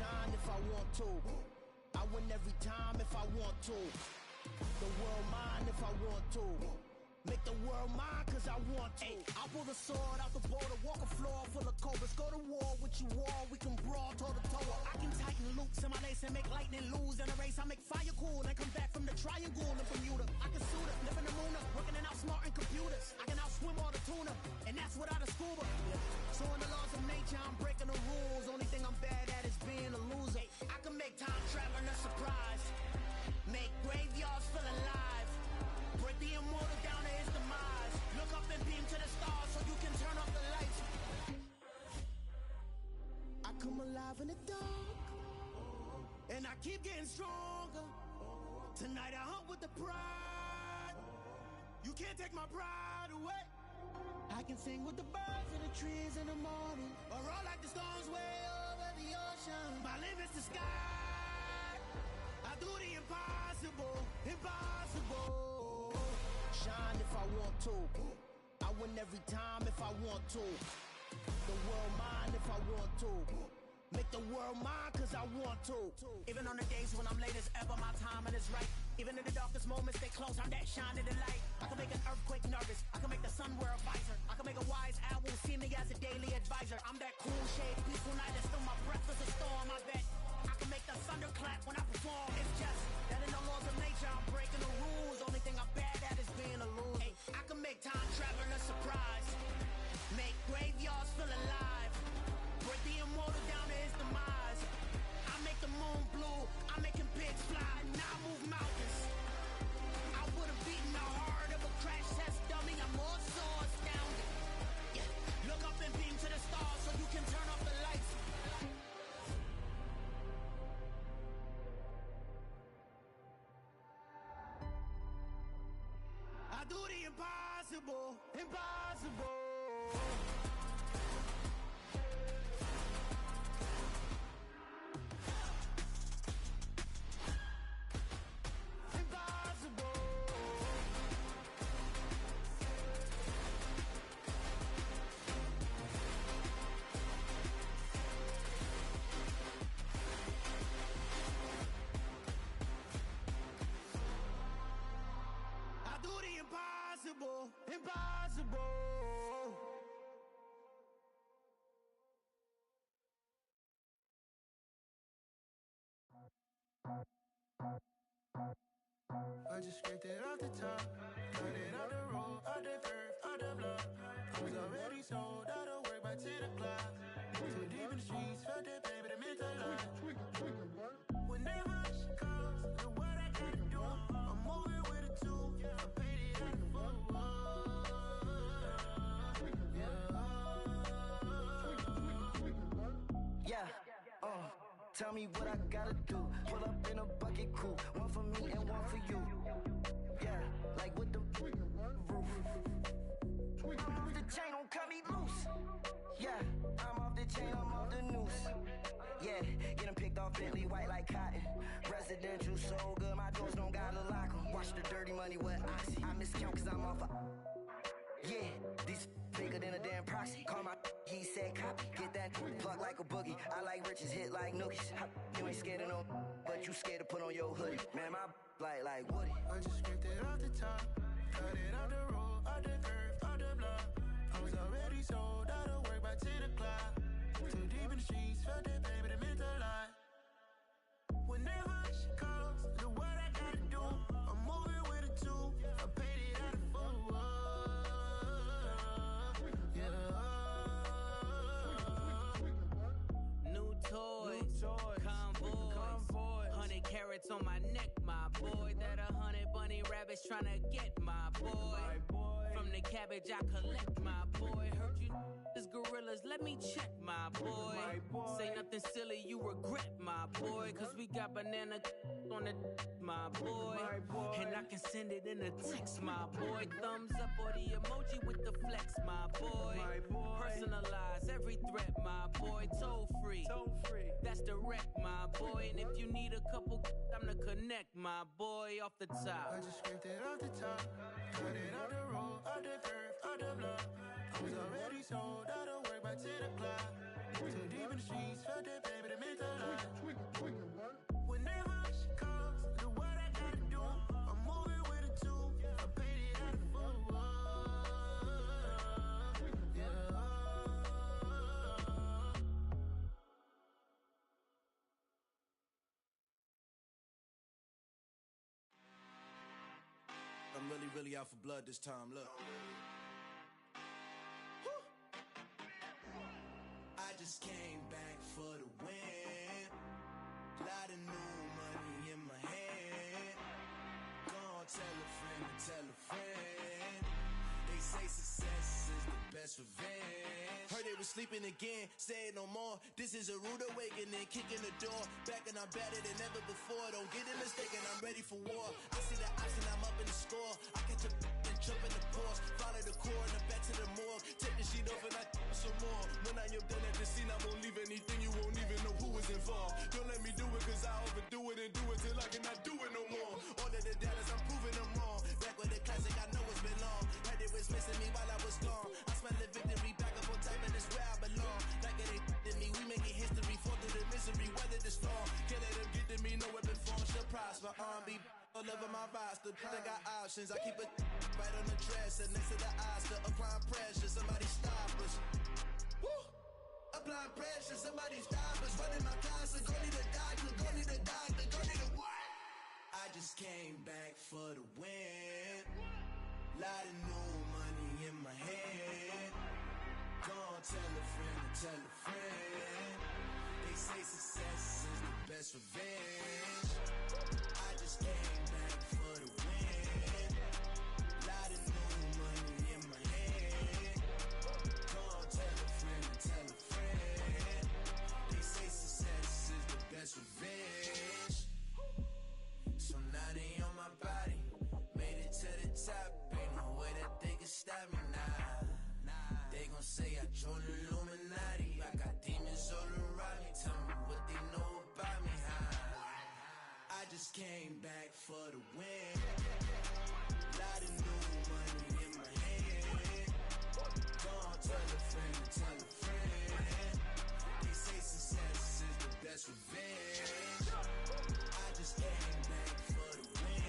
shine if I want to. I win every time if I want to. The world mine if I want to. Make the world mine cause I want to. I'll pull the sword out the border, walk a floor full of cobras. Go to war with you all, we can brawl toe to toe. I can tighten loops in my lace and make lightning lose in a race. I make fire cool and come back from the triangle in Bermuda. I can suit it, live in the moon, working and outsmarting computers. I can outswim all the tuna, and that's without a scuba. So in the laws of nature, I'm breaking the rules. Only thing I'm bad at is being a loser. I can make time traveling a surprise. Make graveyards feel alive. Break the immortal down to his demise. Look up and beam to the stars so you can turn off the lights. I come alive in the dark, and I keep getting stronger. Tonight I hunt with the pride. You can't take my pride away. I can sing with the birds and the trees in the morning, or roll like the storms way over the ocean. My limit's the sky. I do the impossible, impossible. Shine if I want to. I win every time if I want to. The world mine if I want to. Make the world mine cause I want to. Even on the days when I'm late as ever, my timing is right. Even in the darkest moments, stay close, I'm that shining the light. I can make an earthquake nervous, I can make the sun wear a visor. I can make a wise owl see me as a daily advisor. I'm that cool shade, peaceful night, and still my breath is a storm. I bet I can make the thunder clap when I perform. It's just that in the laws of nature, I'm breaking the rules. Only thing I'm bad at is being a loser. Hey, I can make time traveling a surprise. Make graveyards feel alive. Break the immortal down to his demise. I make the moon blue, I'm making pigs fly. Now I move mountains. I would've beaten the heart of a crash test dummy. I'm more so astounded. Yeah. Look up and beam to the stars so you can turn off the lights. I do the impossible, impossible. Impossible, impossible. I just scraped it off the top, cut it out the road, out the curve, out the block. I was already sold, out of work by 10 o'clock. Too deep in the streets, felt that baby, the mental lie. Whenever she calls, know what I gotta do. I'm moving with a two, I paid it out the full. Yeah, tell me what I gotta do. Pull up in a bucket crew, one for me and one for you. Yeah, like with the roof. I'm off the chain, don't cut me loose. Yeah, I'm off the chain, I'm off the noose. Yeah, get them picked off Bentley, white like cotton. Residential, so good, my doors don't gotta lock 'em. Watch the dirty money with oxy. I miscount cause I'm off a... Yeah, these bigger than a damn proxy. Call my he said copy. Get that plug like a boogie. I like riches, hit like nookies. You ain't scared of no, but you scared to put on your hoodie. Man, my like Woody. I just scraped it off the top, cut it out the road, out the curve, out the block. I was already sold, out of work by 10 o'clock. Too deep in the streets, felt that baby, the mental lie. Whenever she calls, know what I gotta do. I'm moving with a two, I paid it out of full. New toys, convoys, 100 carats on my neck, my boy. That 100 bunny rabbits tryna get my boy. From the cabbage I collect, my boy. Heard you is gorillas, let me check, my boy. Say nothing silly, you regret, my boy. Cause we got banana on the my boy. And I can send it in a text, my boy. Thumbs up or the emoji with the flex, my boy. Personalize every threat, my boy. Toll free, that's direct, my boy. And if you need a couple, I'm to connect, my boy, off the top. I just scraped it off the top, cut it out the road, out the curve, out the block. I was already sold, out of work by 10 o'clock. Too deep in the streets, felt that baby, the mental lie. really out for blood this time, look. I just came back for the win. Lot of new money in my hand. Gonna tell a friend to tell a friend. They say success is the best revenge. Heard they was sleeping again, say it no more. This is a rude awakening, kicking the door. Back and I'm better than ever before. Don't get it mistaken, I'm ready for war. I see the option, I'm up in the score. I catch a and jump in the Porsche. Follow the core and the back to the morgue. Take the sheet off and I some more. When I am done at the scene, I won't leave anything. You won't even know who is involved. Don't let me do it cause I overdo it and do it till I cannot do it no more. All of the doubters, I'm proving them wrong. Back with the classic, I know it's been long. Heard they was missing me while I was gone. I smell the victory back up on top and it's where I belong. Like it ain't to me, we making history. Fall through the misery, weather the storm. Can't let them get to me, no weapon form shall prosper. R&B all over my roster. I got options, I keep it right on the dresser. Next to the Oscar, applying pressure. Somebody stop us. Woo! Applying pressure, somebody stop us. Running my closet, go need a doctor, go need a doctor, go need a what? I just came back for the win. Lot of new money in my hand. Gonna tell a friend to tell a friend. They say success is the best revenge. I just came back for the win. Lot of new money in my hand. Gonna tell a friend to tell a friend. They say success is the best revenge. So now they on my body. Made it to the top. Ain't no way that they can stop me now. They gon' say I joined the Illuminati. I got demons all around me. Tell me what they know about me, huh? I just came back for the win. Lot of new money in my hand. Gonna tell a friend to tell a friend. They say success is the best revenge. I just came back for the win.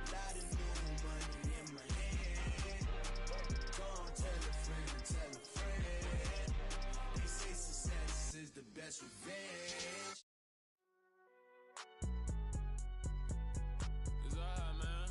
Lot of new money in my hand. Gonna tell a friend to tell a friend. They say success is the best revenge. It's alright, man.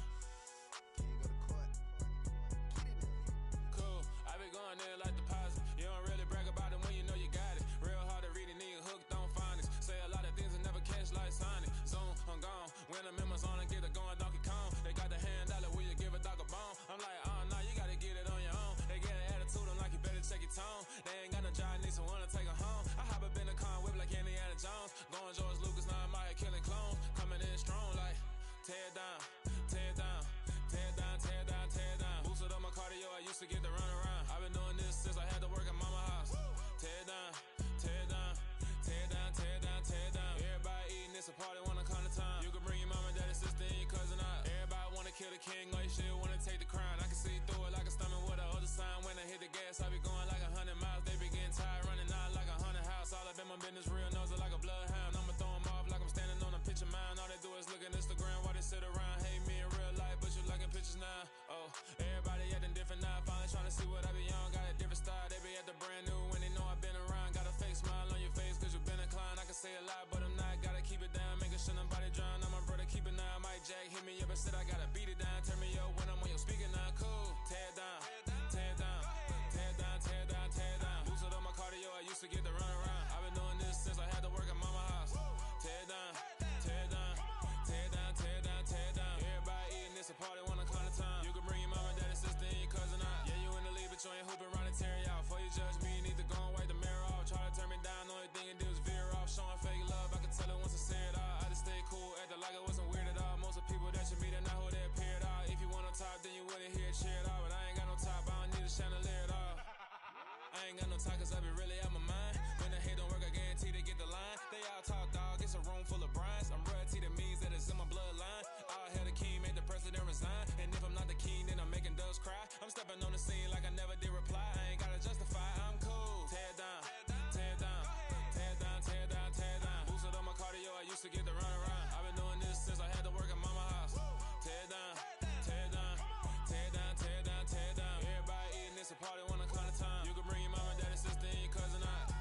Cool. I be going there like deposit. You don't really brag about it when you know you got it. Real hard to read a nigga hooked on phonics. Say a lot of things and never catch like Sonic. Zoom, I'm gone. When the members on and get it going Donkey Kong. They got the hand dollar, will you give a dog a bone? I'm like, oh no, you gotta get it on your own. They get an attitude, I'm like, you better check your tone. They ain't got no job, need someone to take her home. I hop up in the car, whip like Indiana Jones. Going George Lucas, now I'm out here killing clones. Coming in strong like, tear down, tear down, tear down, tear down, tear down. Boosted up my cardio, I used to get to run around. I've been doing this since I had to work at mama house. Tear down, tear down, tear down, tear down, tear down. Everybody eating, it's a party, wanna come to time. You can bring your mama, daddy, sister, and your cousin out. Everybody wanna kill the king, or you shit wanna take the crown. I can see through it like a stomach with a other sign. When I hit the gas, I be going like 100 miles. They be getting tired, running out like 100 house. All up in my business, real nose like a bloodhound. I'ma throw 'em off like I'm standing on a picture mine. All they do is look at Instagram while they sit around. Hate me in real life, but you liking pictures now. Oh, everybody acting different now. Finally trying to see what I be on. Got a different style, they be at the brand new when they know I've been around. Got a fake smile on your face cause you been inclined. I can say a lot, but I'm not. Gotta keep it down, making sure nobody drown. I'm my brother, keep it now. Mike Jack hit me up and said I gotta beat it down. Turn me up when I'm on your speaker now. Cool, tear down, tear down, tear down, tear down, tear down. Boosted up my cardio, I used to get to run around. I've been doing this since I had to work at mama house. Tear down, tear down, tear down, tear down, tear down. Everybody eating, it's a party, wanna come to time. You can bring your mama, daddy, sister, and your cousin out. Yeah, you in the league, but you ain't hooping around and tearing out. Before you judge me, you need to go and wipe the mirror off. Try to turn me down, only thing it do is veer off. Showing fake love, I can tell it once I say it all. I just stay cool, acting like it wasn't weird at all. Most of the people that you meet are not who they appear at all. If you want on top, then you wouldn't hear it cheer at all. But I ain't got no top, I don't need a chandelier at all. I ain't got no time cause I be really out my mind. When the hate don't work, I guarantee they get the line. They all talk dog, it's a room full of brinds. I'm royalty, that means that it's in my bloodline. All hell the king, made the president resign. And if I'm not the king, then I'm making doves cry. I'm stepping on the scene like I never did reply. I ain't gotta justify, I'm cool. Tear down, tear down, tear down, tear down, tear down. Boosted up my cardio, I used to get to run around. I've been doing this since I had to work at mama house. Tear down, tear down, tear down, tear down, tear down. Everybody eating, it's a party, wanna come to time. You can bring your mama, daddy, sister, and your cousin out.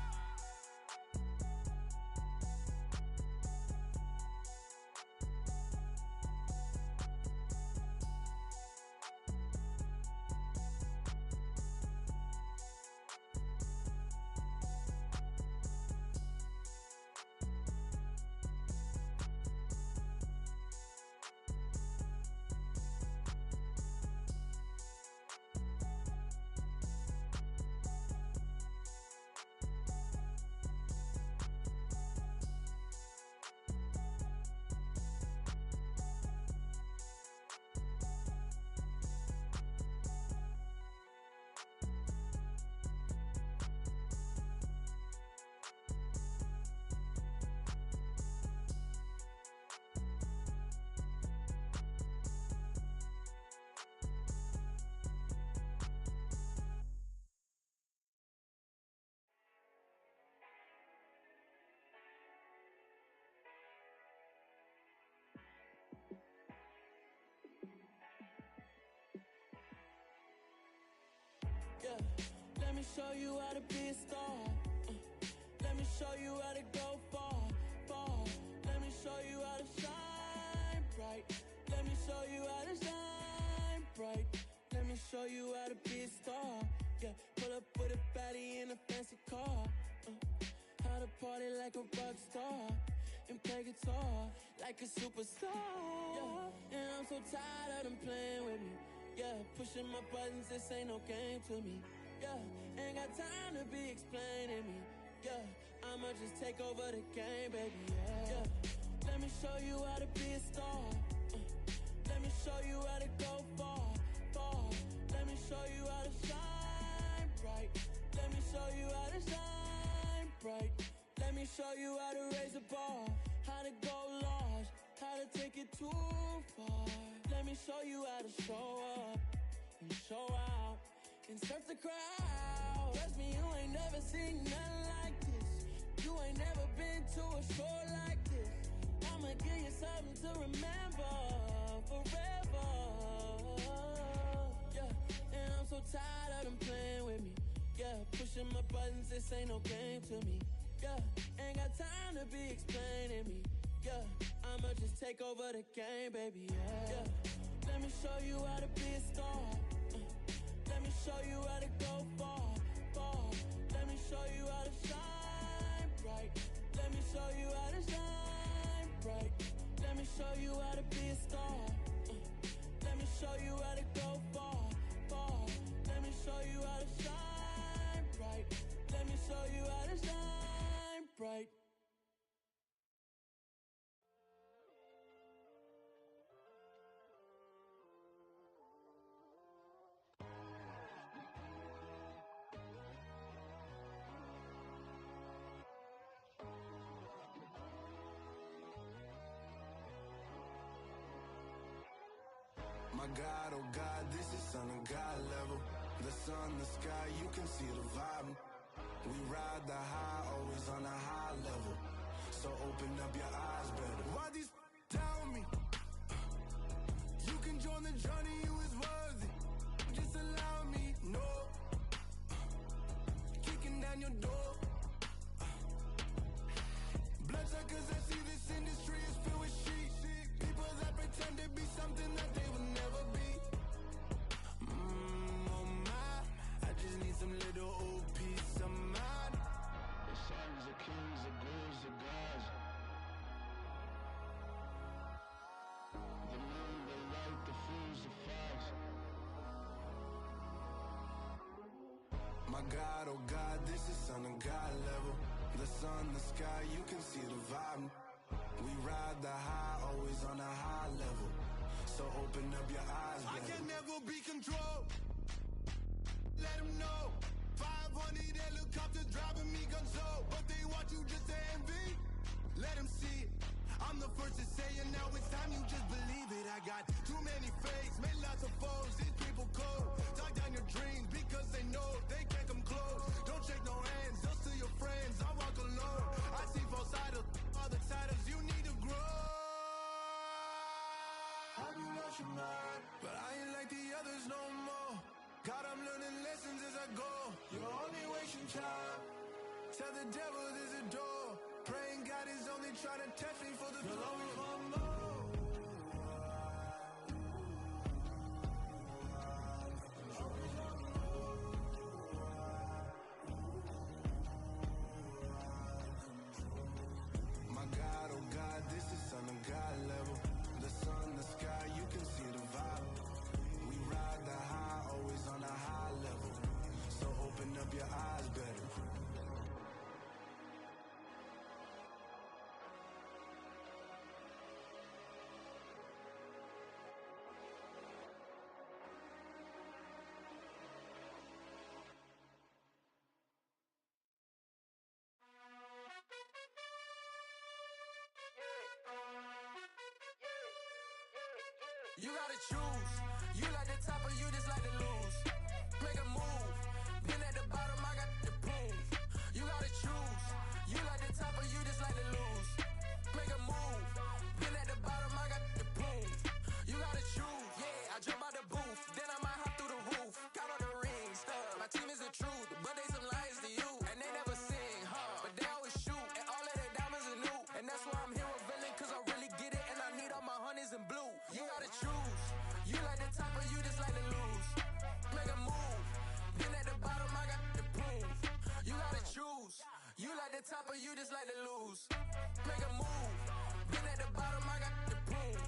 me show you how to be a star. Let me show you how to go far, far. Let me show you how to shine bright. Let me show you how to shine bright. Let me show you how to be a star. Yeah, pull up with a baddie in a fancy car. How to party like a rock star and play guitar like a superstar. Yeah, and I'm so tired of them playing with me. Yeah, pushing my buttons, this ain't no game to me. Yeah, ain't got time to be explaining me. Yeah, I'ma just take over the game, baby. Yeah, let me show you how to be a star. Let me show you how to go far, far. Let me show you how to shine bright. Let me show you how to shine bright. Let me show you how to raise a bar, how to go large, how to take it too far. Let me show you how to show up and show out and surf the crowd. Trust me, you ain't never seen nothing like this. You ain't never been to a show like this. I'ma give you something to remember forever. Yeah, and I'm so tired of them playing with me. Yeah, pushing my buttons, this ain't no game to me. Yeah, ain't got time to be explaining me. Yeah, I'ma just take over the game, baby. Yeah, let me show you how to be a star. Let me show you how to go far, far. Let me show you how to shine bright. Let me show you how to shine bright. Let me show you how to be a star. Let me show you how to go far, far. Let me show you how to shine bright. Let me show you how to shine bright. My God, oh God, this is son of God level. The sun, the sky, you can see the vibe. We ride the high, always on a high level. So open up your eyes better. Why these tell me? You can join the journey, you is worthy. Just allow me, no. Kicking down your door. Bloodsuckers, I see this industry is filled with sheep. People that pretend to be something that they will never be. Oh my, I just need some little old peace of mind. The sons, the kings, the ghouls, the gods. The moon, the light, the fools, the fogs. My God, oh God, this is son of God level. The sun, the sky, you can see the vibe. We ride the high, always on a high level. So open up your eyes better. I can never be controlled. Let them know. 500 helicopters driving me gunso. But they want you just to envy. Let them see it. I'm the first to say it, now it's time you just believe it. I got too many fakes, made lots of foes. These people cold. Talk down your dreams because they know they can't come close. Don't shake no hands, just to your friends. I walk alone. I see false idols, other titles. You need to grow. Have you lost your mind? But I ain't like the others no more. God, I'm learning lessons as I go. You're only wasting time. Tell the devil there's a door. Praying God is only trying to test me for the glory for more. My God, oh God, this is son of God level. The sun, the sky, you can see the vibe. We ride the high, always on a high level. So open up your eyes better. You gotta choose. You like the top or you just like to lose. Make a move. Been at the bottom, I got the prove. You gotta choose. You like the top or you just like to lose. Make a move. Been at the bottom, I got the prove. You gotta choose. Yeah, I jump out the booth, then I might hop through the roof. Count all the rings, stuff. My team is the truth, but the top or you just like to lose? Make a move. Been at the bottom, I got the proof.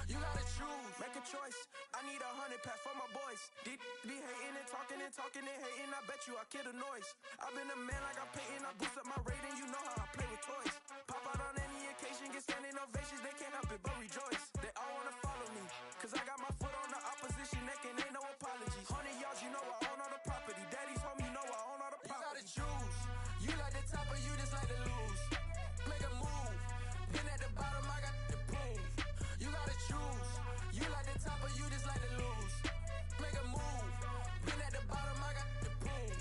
You gotta choose, make a choice. I need 100 pack for my boys. Be hating and talking and hating. I bet you I kill the noise. I've been a man like I'm Peyton. I boost up my rating. You know how I play with toys. Pop out on any occasion, get standing ovations. They can't help it but rejoice. They all wanna follow me, cause I got my foot on the opposition neck and ain't no apologies. 100 yards, you know I own all the property. Daddy's home, you know I own all the property. You gotta choose. You like the top or you just like to lose? Make a move. Been at the bottom, I got the proof. You gotta choose. You like the top or you just like to lose? Make a move. Been at the bottom, I got the proof.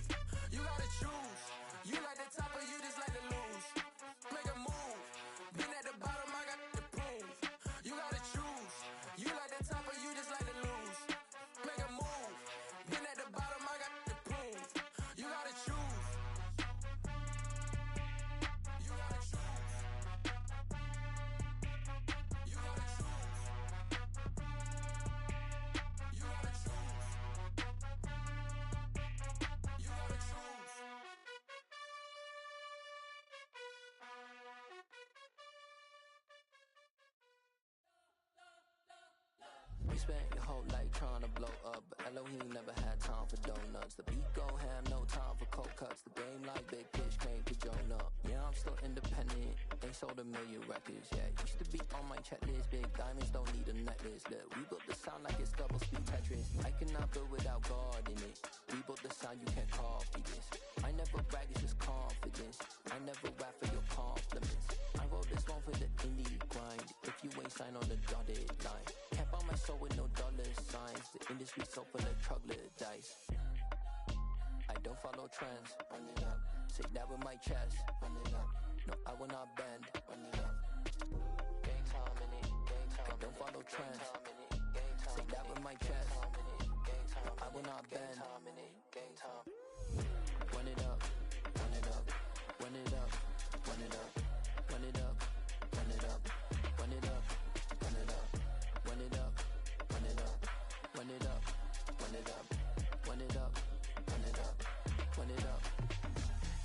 You gotta choose. You like the top or you just like to lose? Make a move. Been at the bottom, I got the proof. You gotta choose. You like the top or you just like to lose? Make a move. Been at the bottom, I got the proof. You gotta choose. You gotta choose. You gotta choose. You gotta choose. You gotta choose. You spent your whole life trying to blow up, but Elohim never had time for donuts. The beat go ham, no time for cold cuts. The game like big fish came to Jonah. Yeah, I'm still independent. They sold 1 million records. Yeah, used to be on my checklist. Big diamonds don't need a necklace. Look, we built the sound like it's double speed Tetris. I cannot build without God in it. We built the sound, you can't copy this. I never brag, it's just confidence. I never rap for your compliments. I wrote this one for the indie grind. If you ain't signed on the dotted line, can't buy my soul with no dollar signs. The industry so full of troglodytes. I don't follow trends. Run it up. Say that with my chest. Run it up. No, I will not bend. Run it up. Gang time in it. Gang time. I don't follow trends. Say that with my chest. No, I will not bend. Gang time. Run it up. Run it up. Run it up. Run it up. Run it up. Run it up. Run it up. Run it up. Run it up. Run it up. Run it up. Run it up. Run it up. Run it up. Run it up.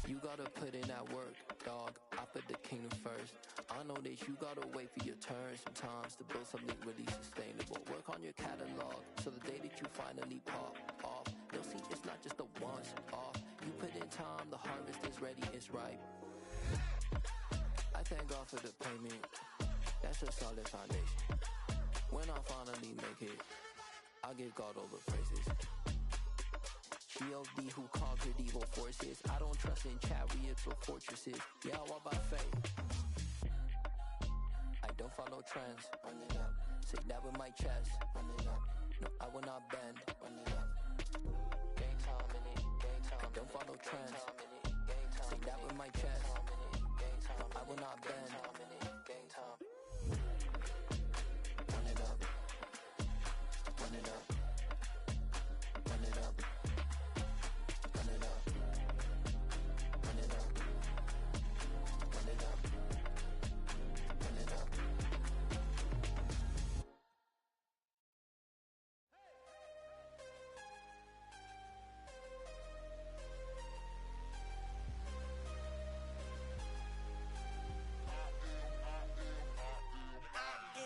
You gotta put in that work, dog. I put the kingdom first. I know that you gotta wait for your turn sometimes to build something really sustainable. Work on your catalog, so the day that you finally pop off, you'll see it's not just a once off. You put in time, the harvest is ready, it's ripe. I thank God for the payment. That's a solid foundation. When I finally make it, I'll give God all the praises. G.O.D. who conquered evil forces. I don't trust in chariots or fortresses. Yeah, I walk by faith. I don't follow trends. Run it up. Say that with my chest. Run it up. No, I will not bend. Run it up. Gang time in it. Gang time. I don't follow trends. Say that with my chest. No, I will not bend. Gang time. Run it up. Run it up. Run it up. Run it up. Run it up. Run it up. Run it up.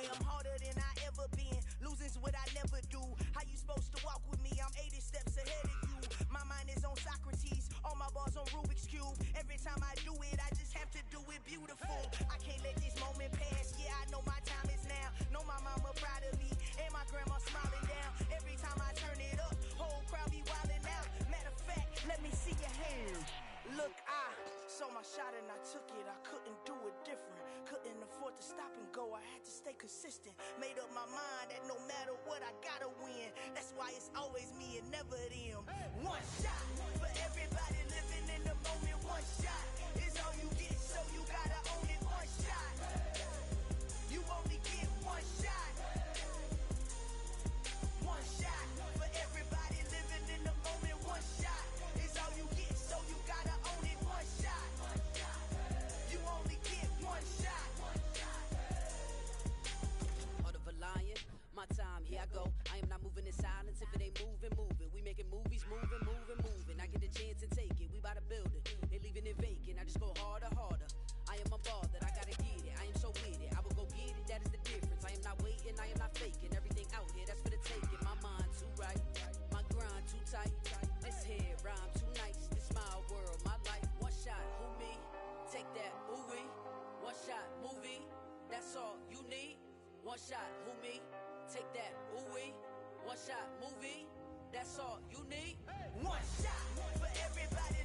I'm harder than I ever been. Losing's what I never do. How you supposed to walk with me? I'm 80 steps ahead of you. My mind is on Socrates. All my bars on Rubik's Cube. Every time I do it, I just have to do it beautiful. I can't let this moment pass. Yeah, I know my time is now. Know my mama proud of me. And my grandma smiling down. Every time I turn it up, whole crowd be wildin' out. Matter of fact, let me see your hands. Look, I saw my shot and I took it. I couldn't do it different. Couldn't afford to stop and go. I had to stay consistent. Made up my mind that no matter what, I gotta win. That's why it's always me and never them. One shot for everybody living in the moment. One shot is all you get, so you gotta own it. One shot. You only get one shot. One shot for everybody living in the moment. One shot is all you get, so you gotta own it. One shot. You only get one shot. Heart of a lion, my time, here I go. I am not moving in silence. If it ain't moving, moving. We making movies, moving. I get the chance and take it. We bout to build it. They leaving it vacant. I just go harder, harder. I am unbothered, I gotta get it. I am so with it, I will go get it, that is the difference. I am not waiting, I am not faking. Everything out here, that's for the taking. My mind too right, my grind too tight. This head rhyme too nice. This my world, my life. One shot, who me? Take that, ooh-wee. One shot, movie, that's all you need. One shot, who me? Take that, ooh-wee. One shot, movie, that's all you need. One shot for everybody